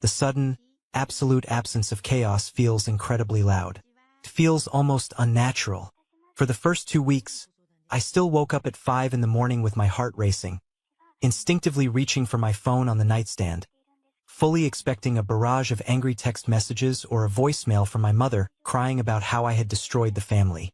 the sudden, absolute absence of chaos feels incredibly loud. It feels almost unnatural. For the first 2 weeks, I still woke up at 5 in the morning with my heart racing, instinctively reaching for my phone on the nightstand, fully expecting a barrage of angry text messages or a voicemail from my mother crying about how I had destroyed the family.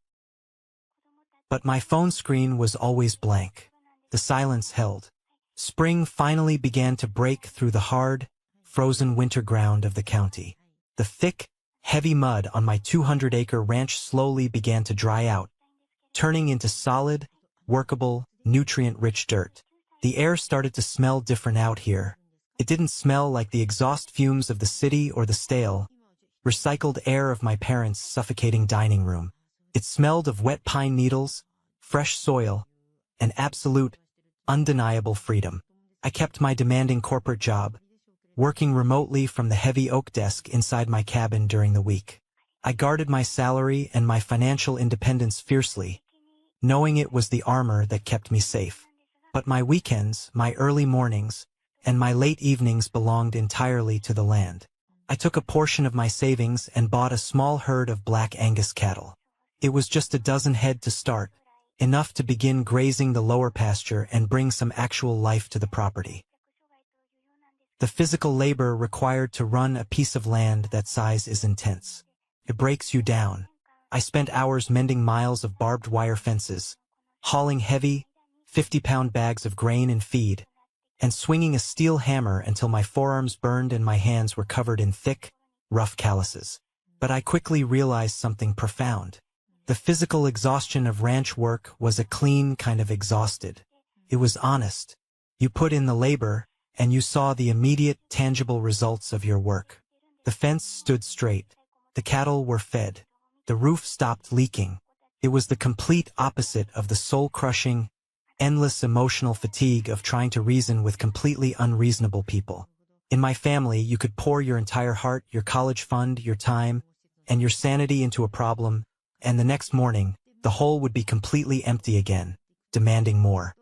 But my phone screen was always blank. The silence held. Spring finally began to break through the hard, frozen winter ground of the county. The thick, Heavy mud on my 200-acre ranch slowly began to dry out, turning into solid, workable, nutrient-rich dirt. The air started to smell different out here. It didn't smell like the exhaust fumes of the city or the stale, recycled air of my parents' suffocating dining room. It smelled of wet pine needles, fresh soil, and absolute, undeniable freedom. I kept my demanding corporate job, working remotely from the heavy oak desk inside my cabin during the week. I guarded my salary and my financial independence fiercely, knowing it was the armor that kept me safe. But my weekends, my early mornings, and my late evenings belonged entirely to the land. I took a portion of my savings and bought a small herd of Black Angus cattle. It was just a dozen head to start, enough to begin grazing the lower pasture and bring some actual life to the property. The physical labor required to run a piece of land that size is intense. It breaks you down. I spent hours mending miles of barbed wire fences, hauling heavy, 50-pound bags of grain and feed, and swinging a steel hammer until my forearms burned and my hands were covered in thick, rough calluses. But I quickly realized something profound. The physical exhaustion of ranch work was a clean kind of exhausted. It was honest. You put in the labor, and you saw the immediate, tangible results of your work. The fence stood straight. The cattle were fed. The roof stopped leaking. It was the complete opposite of the soul-crushing, endless emotional fatigue of trying to reason with completely unreasonable people. In my family, you could pour your entire heart, your college fund, your time, and your sanity into a problem, and the next morning, the hole would be completely empty again, demanding more.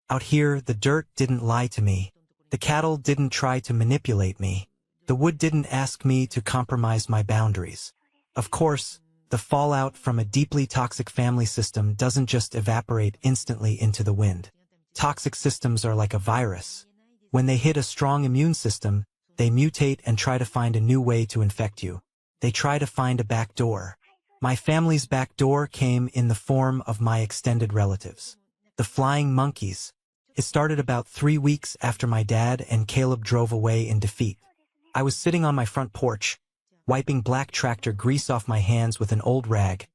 Out here, the dirt didn't lie to me. The cattle didn't try to manipulate me. The wood didn't ask me to compromise my boundaries. Of course, the fallout from a deeply toxic family system doesn't just evaporate instantly into the wind. Toxic systems are like a virus. When they hit a strong immune system, they mutate and try to find a new way to infect you. They try to find a back door. My family's back door came in the form of my extended relatives, the flying monkeys. It started about 3 weeks after my dad and Caleb drove away in defeat. I was sitting on my front porch, wiping black tractor grease off my hands with an old rag,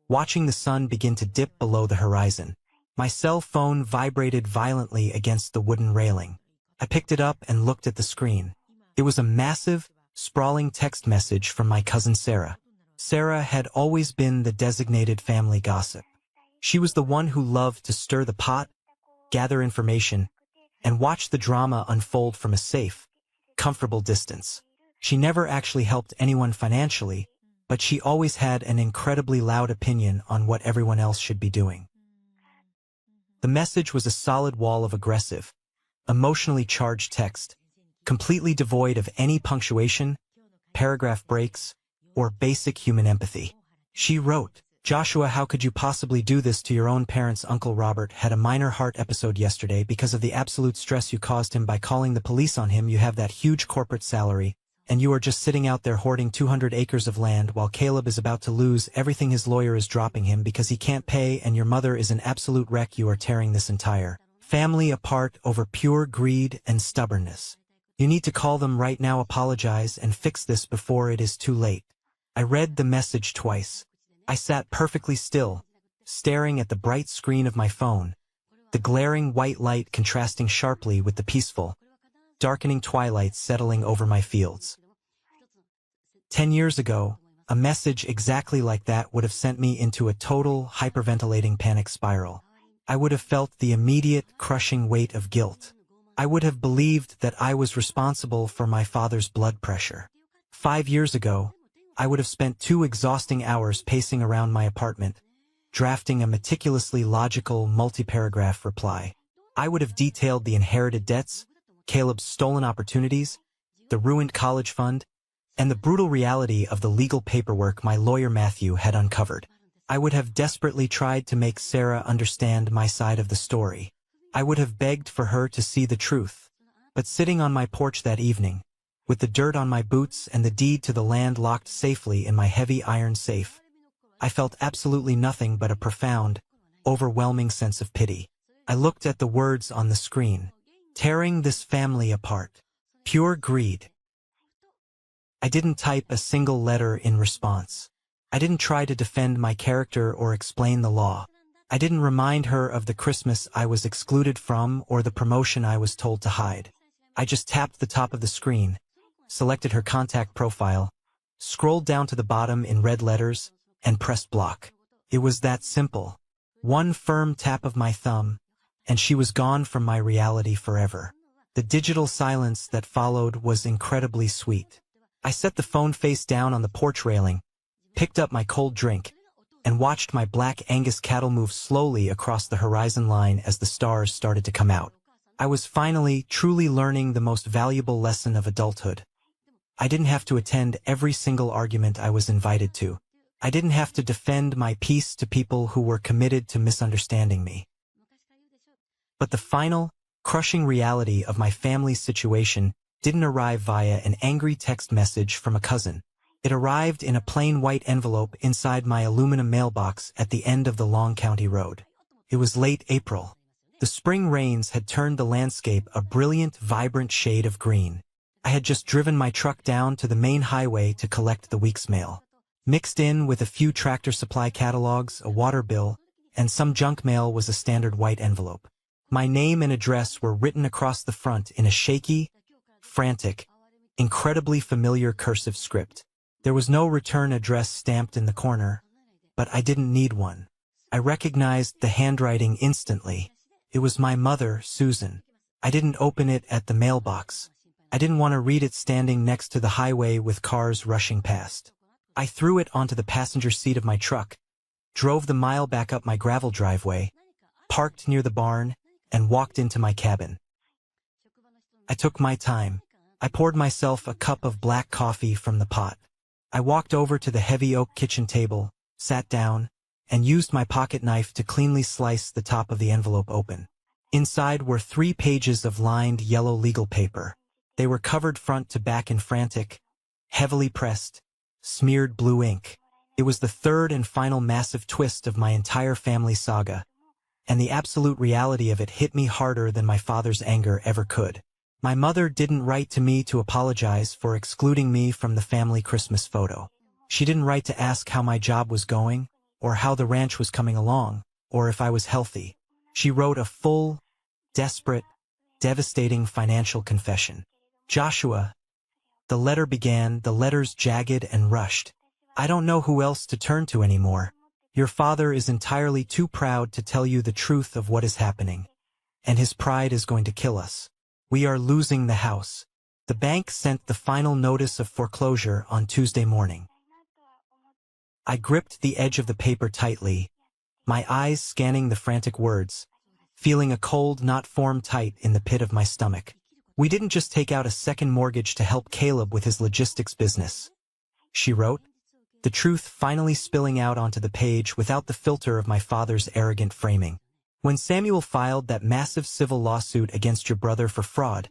watching the sun begin to dip below the horizon. My cell phone vibrated violently against the wooden railing. I picked it up and looked at the screen. It was a massive, sprawling text message from my cousin Sarah. Sarah had always been the designated family gossip. She was the one who loved to stir the pot, gather information, and watch the drama unfold from a safe, comfortable distance. She never actually helped anyone financially, but she always had an incredibly loud opinion on what everyone else should be doing. The message was a solid wall of aggressive, emotionally charged text, completely devoid of any punctuation, paragraph breaks, or basic human empathy. She wrote, "Joshua, how could you possibly do this to your own parents? Uncle Robert had a minor heart episode yesterday because of the absolute stress you caused him by calling the police on him. You have that huge corporate salary, and you are just sitting out there hoarding 200 acres of land while Caleb is about to lose everything. His lawyer is dropping him because he can't pay, and your mother is an absolute wreck. You are tearing this entire family apart over pure greed and stubbornness. You need to call them right now, apologize, and fix this before it is too late." I read the message twice. I sat perfectly still, staring at the bright screen of my phone, the glaring white light contrasting sharply with the peaceful, darkening twilight settling over my fields. 10 years ago, a message exactly like that would have sent me into a total, hyperventilating panic spiral. I would have felt the immediate, crushing weight of guilt. I would have believed that I was responsible for my father's blood pressure. 5 years ago, I would have spent 2 exhausting hours pacing around my apartment, drafting a meticulously logical, multi-paragraph reply. I would have detailed the inherited debts, Caleb's stolen opportunities, the ruined college fund, and the brutal reality of the legal paperwork my lawyer Matthew had uncovered. I would have desperately tried to make Sarah understand my side of the story. I would have begged for her to see the truth. But sitting on my porch that evening, with the dirt on my boots and the deed to the land locked safely in my heavy iron safe, I felt absolutely nothing but a profound, overwhelming sense of pity. I looked at the words on the screen. Tearing this family apart. Pure greed. I didn't type a single letter in response. I didn't try to defend my character or explain the law. I didn't remind her of the Christmas I was excluded from or the promotion I was told to hide. I just tapped the top of the screen, selected her contact profile, scrolled down to the bottom in red letters, and pressed block. It was that simple. One firm tap of my thumb, and she was gone from my reality forever. The digital silence that followed was incredibly sweet. I set the phone face down on the porch railing, picked up my cold drink, and watched my black Angus cattle move slowly across the horizon line as the stars started to come out. I was finally, truly learning the most valuable lesson of adulthood. I didn't have to attend every single argument I was invited to. I didn't have to defend my peace to people who were committed to misunderstanding me. But the final, crushing reality of my family's situation didn't arrive via an angry text message from a cousin. It arrived in a plain white envelope inside my aluminum mailbox at the end of the long county road. It was late April. The spring rains had turned the landscape a brilliant, vibrant shade of green. I had just driven my truck down to the main highway to collect the week's mail. Mixed in with a few Tractor Supply catalogs, a water bill, and some junk mail was a standard white envelope. My name and address were written across the front in a shaky, frantic, incredibly familiar cursive script. There was no return address stamped in the corner, but I didn't need one. I recognized the handwriting instantly. It was my mother, Susan. I didn't open it at the mailbox. I didn't want to read it standing next to the highway with cars rushing past. I threw it onto the passenger seat of my truck, drove the mile back up my gravel driveway, parked near the barn, and walked into my cabin. I took my time. I poured myself a cup of black coffee from the pot. I walked over to the heavy oak kitchen table, sat down, and used my pocket knife to cleanly slice the top of the envelope open. Inside were 3 pages of lined yellow legal paper. They were covered front to back in frantic, heavily pressed, smeared blue ink. It was the third and final massive twist of my entire family saga, and the absolute reality of it hit me harder than my father's anger ever could. My mother didn't write to me to apologize for excluding me from the family Christmas photo. She didn't write to ask how my job was going, or how the ranch was coming along, or if I was healthy. She wrote a full, desperate, devastating financial confession. Joshua. The letter began, the letters jagged and rushed. I don't know who else to turn to anymore. Your father is entirely too proud to tell you the truth of what is happening, and his pride is going to kill us. We are losing the house. The bank sent the final notice of foreclosure on Tuesday morning. I gripped the edge of the paper tightly, my eyes scanning the frantic words, feeling a cold knot form tight in the pit of my stomach. We didn't just take out a second mortgage to help Caleb with his logistics business, she wrote, the truth finally spilling out onto the page without the filter of my father's arrogant framing. When Samuel filed that massive civil lawsuit against your brother for fraud,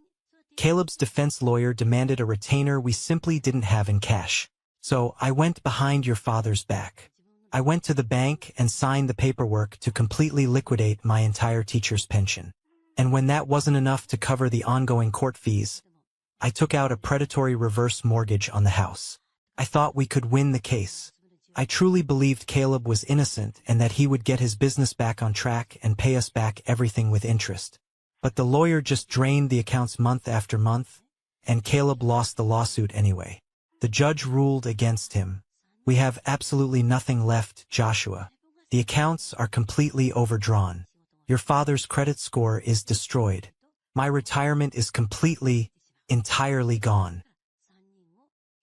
Caleb's defense lawyer demanded a retainer we simply didn't have in cash. So I went behind your father's back. I went to the bank and signed the paperwork to completely liquidate my entire teacher's pension. And when that wasn't enough to cover the ongoing court fees, I took out a predatory reverse mortgage on the house. I thought we could win the case. I truly believed Caleb was innocent and that he would get his business back on track and pay us back everything with interest. But the lawyer just drained the accounts month after month, and Caleb lost the lawsuit anyway. The judge ruled against him. We have absolutely nothing left, Joshua. The accounts are completely overdrawn. Your father's credit score is destroyed. My retirement is completely, entirely gone.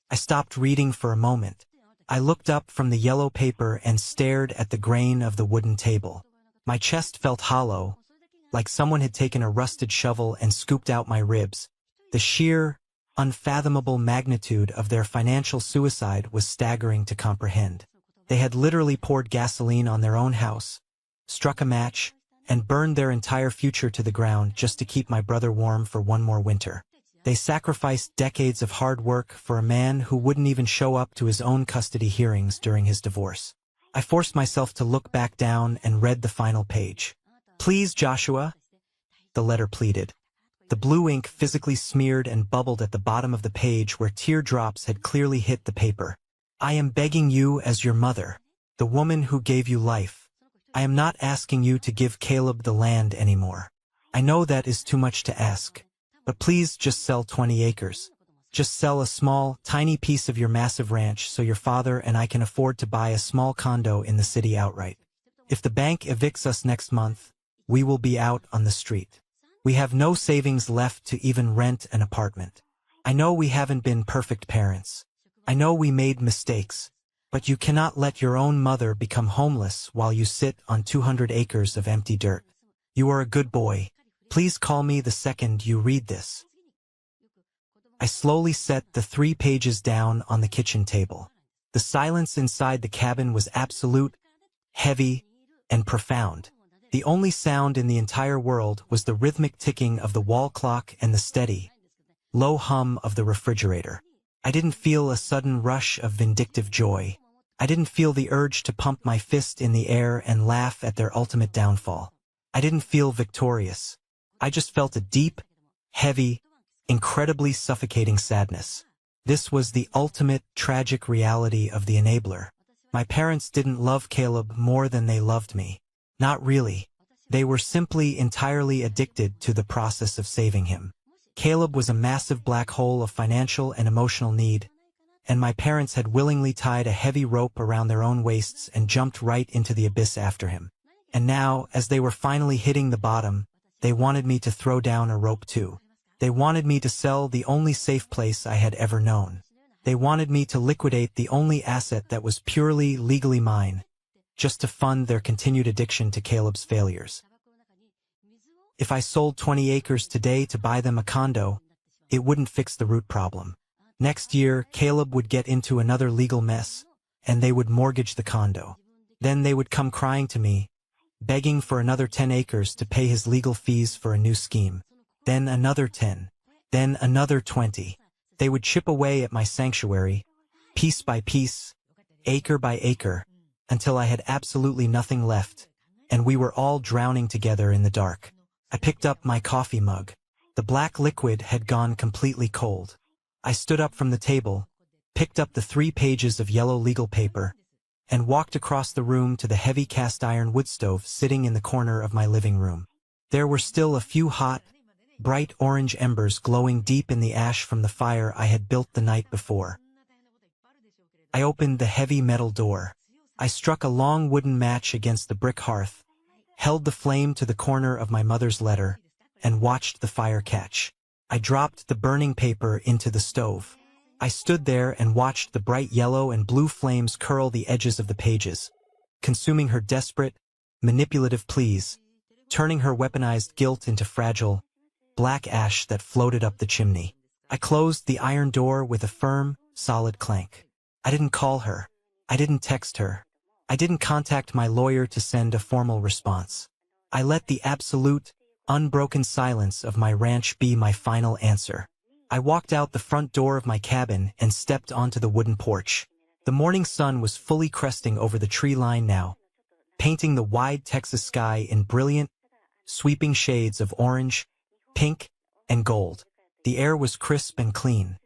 I stopped reading for a moment. I looked up from the yellow paper and stared at the grain of the wooden table. My chest felt hollow, like someone had taken a rusted shovel and scooped out my ribs. The sheer, unfathomable magnitude of their financial suicide was staggering to comprehend. They had literally poured gasoline on their own house, struck a match, and burned their entire future to the ground just to keep my brother warm for one more winter. They sacrificed decades of hard work for a man who wouldn't even show up to his own custody hearings during his divorce. I forced myself to look back down and read the final page. Please, Joshua, the letter pleaded. The blue ink physically smeared and bubbled at the bottom of the page where teardrops had clearly hit the paper. I am begging you as your mother, the woman who gave you life. I am not asking you to give Caleb the land anymore. I know that is too much to ask. But please just sell 20 acres. Just sell a small, tiny piece of your massive ranch so your father and I can afford to buy a small condo in the city outright. If the bank evicts us next month, we will be out on the street. We have no savings left to even rent an apartment. I know we haven't been perfect parents. I know we made mistakes. But you cannot let your own mother become homeless while you sit on 200 acres of empty dirt. You are a good boy. Please call me the second you read this. I slowly set the 3 pages down on the kitchen table. The silence inside the cabin was absolute, heavy, and profound. The only sound in the entire world was the rhythmic ticking of the wall clock and the steady, low hum of the refrigerator. I didn't feel a sudden rush of vindictive joy. I didn't feel the urge to pump my fist in the air and laugh at their ultimate downfall. I didn't feel victorious. I just felt a deep, heavy, incredibly suffocating sadness. This was the ultimate tragic reality of the enabler. My parents didn't love Caleb more than they loved me. Not really. They were simply entirely addicted to the process of saving him. Caleb was a massive black hole of financial and emotional need, and my parents had willingly tied a heavy rope around their own waists and jumped right into the abyss after him. And now, as they were finally hitting the bottom, they wanted me to throw down a rope too. They wanted me to sell the only safe place I had ever known. They wanted me to liquidate the only asset that was purely legally mine, just to fund their continued addiction to Caleb's failures. If I sold 20 acres today to buy them a condo, it wouldn't fix the root problem. Next year, Caleb would get into another legal mess, and they would mortgage the condo. Then they would come crying to me, begging for another 10 acres to pay his legal fees for a new scheme. Then another 10. Then another 20. They would chip away at my sanctuary, piece by piece, acre by acre, until I had absolutely nothing left, and we were all drowning together in the dark. I picked up my coffee mug. The black liquid had gone completely cold. I stood up from the table, picked up the 3 pages of yellow legal paper, and walked across the room to the heavy cast-iron wood stove sitting in the corner of my living room. There were still a few hot, bright orange embers glowing deep in the ash from the fire I had built the night before. I opened the heavy metal door. I struck a long wooden match against the brick hearth, held the flame to the corner of my mother's letter, and watched the fire catch. I dropped the burning paper into the stove. I stood there and watched the bright yellow and blue flames curl the edges of the pages, consuming her desperate, manipulative pleas, turning her weaponized guilt into fragile, black ash that floated up the chimney. I closed the iron door with a firm, solid clank. I didn't call her. I didn't text her. I didn't contact my lawyer to send a formal response. I let the absolute, unbroken silence of my ranch be my final answer. I walked out the front door of my cabin and stepped onto the wooden porch. The morning sun was fully cresting over the tree line now, painting the wide Texas sky in brilliant, sweeping shades of orange, pink, and gold. The air was crisp and clean.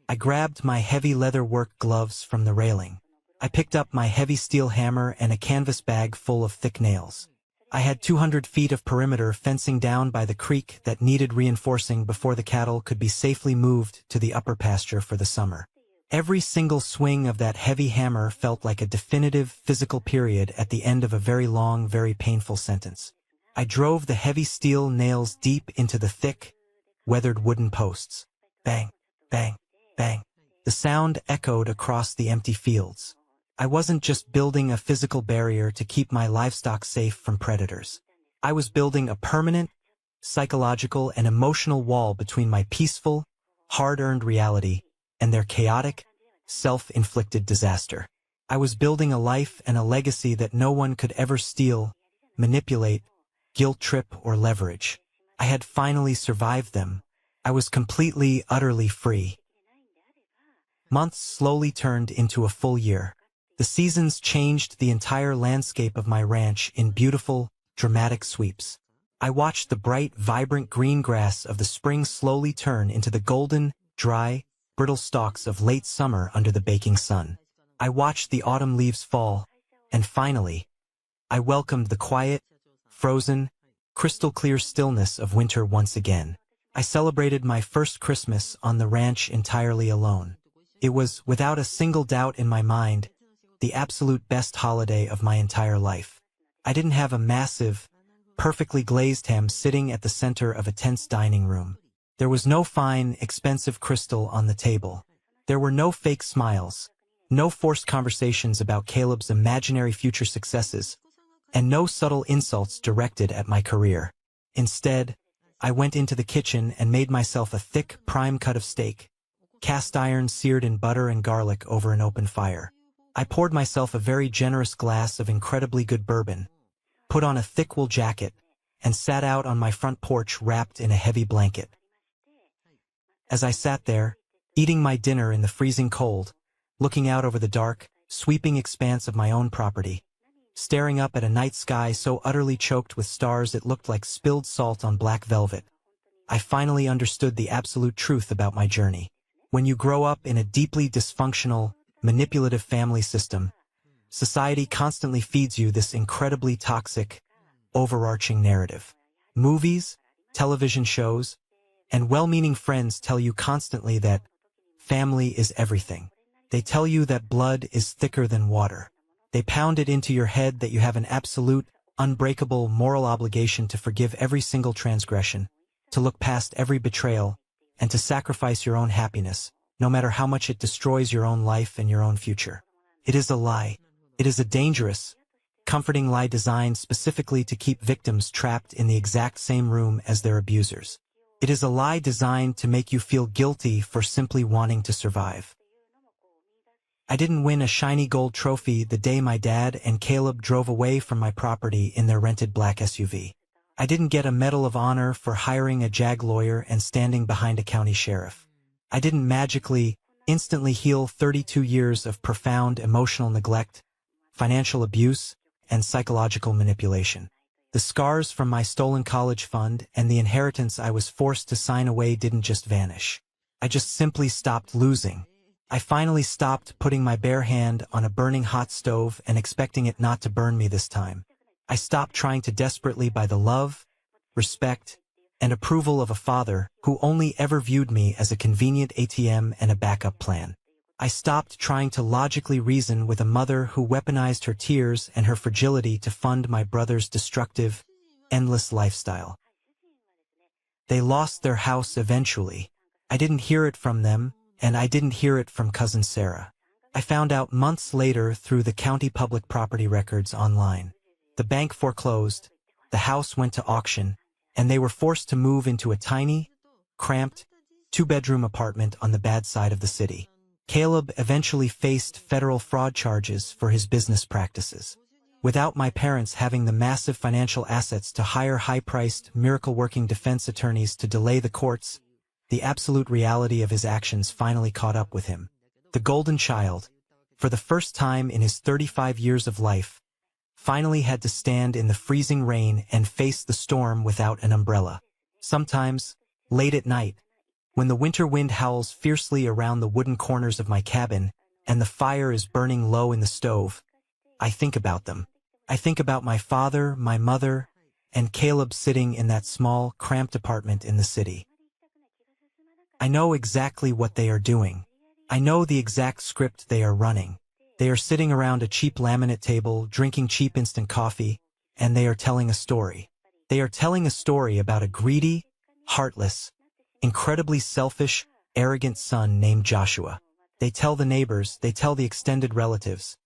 I grabbed my heavy leather work gloves from the railing. I picked up my heavy steel hammer and a canvas bag full of thick nails. I had 200 feet of perimeter fencing down by the creek that needed reinforcing before the cattle could be safely moved to the upper pasture for the summer. Every single swing of that heavy hammer felt like a definitive physical period at the end of a very long, very painful sentence. I drove the heavy steel nails deep into the thick, weathered wooden posts. Bang, bang, bang. The sound echoed across the empty fields. I wasn't just building a physical barrier to keep my livestock safe from predators. I was building a permanent, psychological and emotional wall between my peaceful, hard-earned reality and their chaotic, self-inflicted disaster. I was building a life and a legacy that no one could ever steal, manipulate, guilt-trip, or leverage. I had finally survived them. I was completely, utterly free. Months slowly turned into a full year. The seasons changed the entire landscape of my ranch in beautiful, dramatic sweeps. I watched the bright, vibrant green grass of the spring slowly turn into the golden, dry, brittle stalks of late summer under the baking sun. I watched the autumn leaves fall, and finally, I welcomed the quiet, frozen, crystal-clear stillness of winter once again. I celebrated my first Christmas on the ranch entirely alone. It was, without a single doubt in my mind, the absolute best holiday of my entire life. I didn't have a massive, perfectly glazed ham sitting at the center of a tense dining room. There was no fine, expensive crystal on the table. There were no fake smiles, no forced conversations about Caleb's imaginary future successes, and no subtle insults directed at my career. Instead, I went into the kitchen and made myself a thick, prime cut of steak, cast iron seared in butter and garlic over an open fire. I poured myself a very generous glass of incredibly good bourbon, put on a thick wool jacket, and sat out on my front porch wrapped in a heavy blanket. As I sat there, eating my dinner in the freezing cold, looking out over the dark, sweeping expanse of my own property, staring up at a night sky so utterly choked with stars it looked like spilled salt on black velvet, I finally understood the absolute truth about my journey. When you grow up in a deeply dysfunctional, manipulative family system, society constantly feeds you this incredibly toxic, overarching narrative. Movies, television shows, and well-meaning friends tell you constantly that family is everything. They tell you that blood is thicker than water. They pound it into your head that you have an absolute, unbreakable moral obligation to forgive every single transgression, to look past every betrayal, and to sacrifice your own happiness, no matter how much it destroys your own life and your own future. It is a lie. It is a dangerous, comforting lie designed specifically to keep victims trapped in the exact same room as their abusers. It is a lie designed to make you feel guilty for simply wanting to survive. I didn't win a shiny gold trophy the day my dad and Caleb drove away from my property in their rented black SUV. I didn't get a Medal of Honor for hiring a JAG lawyer and standing behind a county sheriff. I didn't magically, instantly heal 32 years of profound emotional neglect, financial abuse, and psychological manipulation. The scars from my stolen college fund and the inheritance I was forced to sign away didn't just vanish. I just simply stopped losing. I finally stopped putting my bare hand on a burning hot stove and expecting it not to burn me this time. I stopped trying to desperately buy the love, respect, and approval of a father who only ever viewed me as a convenient ATM and a backup plan. I stopped trying to logically reason with a mother who weaponized her tears and her fragility to fund my brother's destructive, endless lifestyle. They lost their house eventually. I didn't hear it from them, and I didn't hear it from cousin Sarah. I found out months later through the county public property records online. The bank foreclosed, the house went to auction, and they were forced to move into a tiny, cramped, two-bedroom apartment on the bad side of the city. Caleb eventually faced federal fraud charges for his business practices. Without my parents having the massive financial assets to hire high-priced, miracle-working defense attorneys to delay the courts, the absolute reality of his actions finally caught up with him. The golden child, for the first time in his 35 years of life, finally had to stand in the freezing rain and face the storm without an umbrella. Sometimes, late at night, when the winter wind howls fiercely around the wooden corners of my cabin and the fire is burning low in the stove, I think about them. I think about my father, my mother, and Caleb sitting in that small, cramped apartment in the city. I know exactly what they are doing. I know the exact script they are running. They are sitting around a cheap laminate table, drinking cheap instant coffee, and they are telling a story. They are telling a story about a greedy, heartless, incredibly selfish, arrogant son named Joshua. They tell the neighbors, they tell the extended relatives.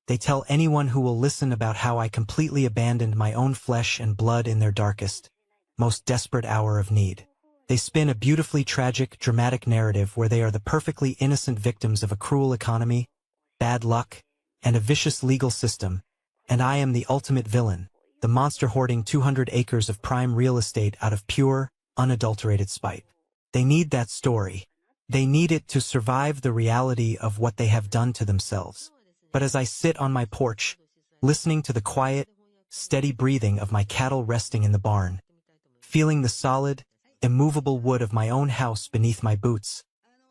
They tell anyone who will listen about how I completely abandoned my own flesh and blood in their darkest, most desperate hour of need. They spin a beautifully tragic, dramatic narrative where they are the perfectly innocent victims of a cruel economy, bad luck, and a vicious legal system, and I am the ultimate villain, the monster hoarding 200 acres of prime real estate out of pure, unadulterated spite. They need that story. They need it to survive the reality of what they have done to themselves. But as I sit on my porch, listening to the quiet, steady breathing of my cattle resting in the barn, Feeling the solid, immovable wood of my own house beneath my boots,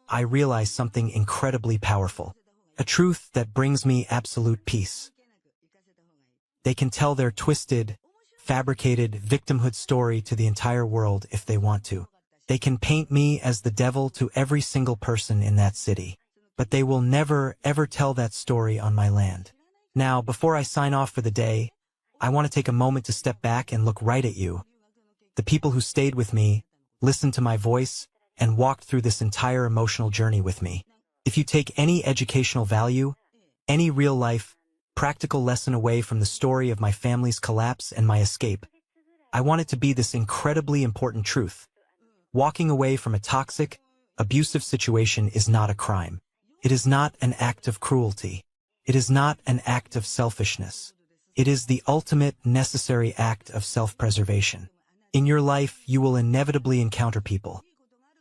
I realize something incredibly powerful. A truth that brings me absolute peace. They can tell their twisted, fabricated victimhood story to the entire world if they want to. They can paint me as the devil to every single person in that city. But they will never, ever tell that story on my land. Now, before I sign off for the day, I want to take a moment to step back and look right at you. The people who stayed with me, listened to my voice, and walked through this entire emotional journey with me. If you take any educational value, any real-life, practical lesson away from the story of my family's collapse and my escape, I want it to be this incredibly important truth. Walking away from a toxic, abusive situation is not a crime. It is not an act of cruelty. It is not an act of selfishness. It is the ultimate necessary act of self-preservation. In your life, you will inevitably encounter people.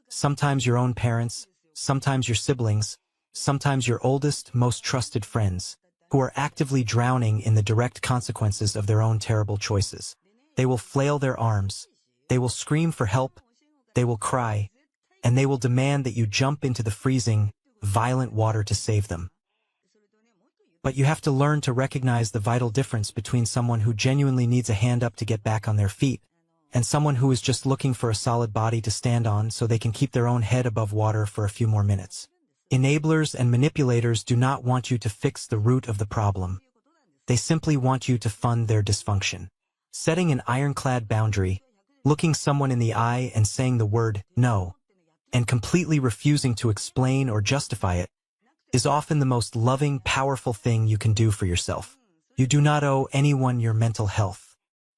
Sometimes your own parents, sometimes your siblings, sometimes your oldest, most trusted friends, who are actively drowning in the direct consequences of their own terrible choices. They will flail their arms, they will scream for help, they will cry, and they will demand that you jump into the freezing, violent water to save them. But you have to learn to recognize the vital difference between someone who genuinely needs a hand up to get back on their feet, and someone who is just looking for a solid body to stand on so they can keep their own head above water for a few more minutes. Enablers and manipulators do not want you to fix the root of the problem. They simply want you to fund their dysfunction. Setting an ironclad boundary, looking someone in the eye and saying the word no, and completely refusing to explain or justify it, is often the most loving, powerful thing you can do for yourself. You do not owe anyone your mental health.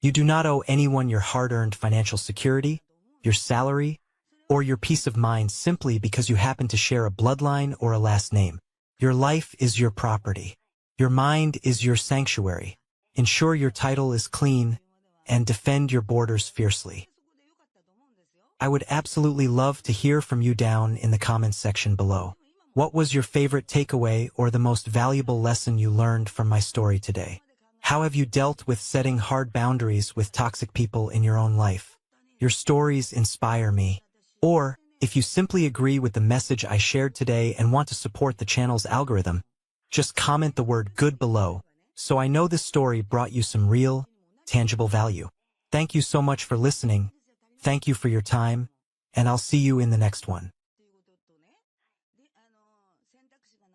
You do not owe anyone your hard-earned financial security, your salary, or your peace of mind simply because you happen to share a bloodline or a last name. Your life is your property. Your mind is your sanctuary. Ensure your title is clean, and defend your borders fiercely. I would absolutely love to hear from you down in the comments section below. What was your favorite takeaway or the most valuable lesson you learned from my story today? How have you dealt with setting hard boundaries with toxic people in your own life? Your stories inspire me. Or, if you simply agree with the message I shared today and want to support the channel's algorithm, just comment the word good below, so I know this story brought you some real, tangible value. Thank you so much for listening. Thank you for your time, and I'll see you in the next one.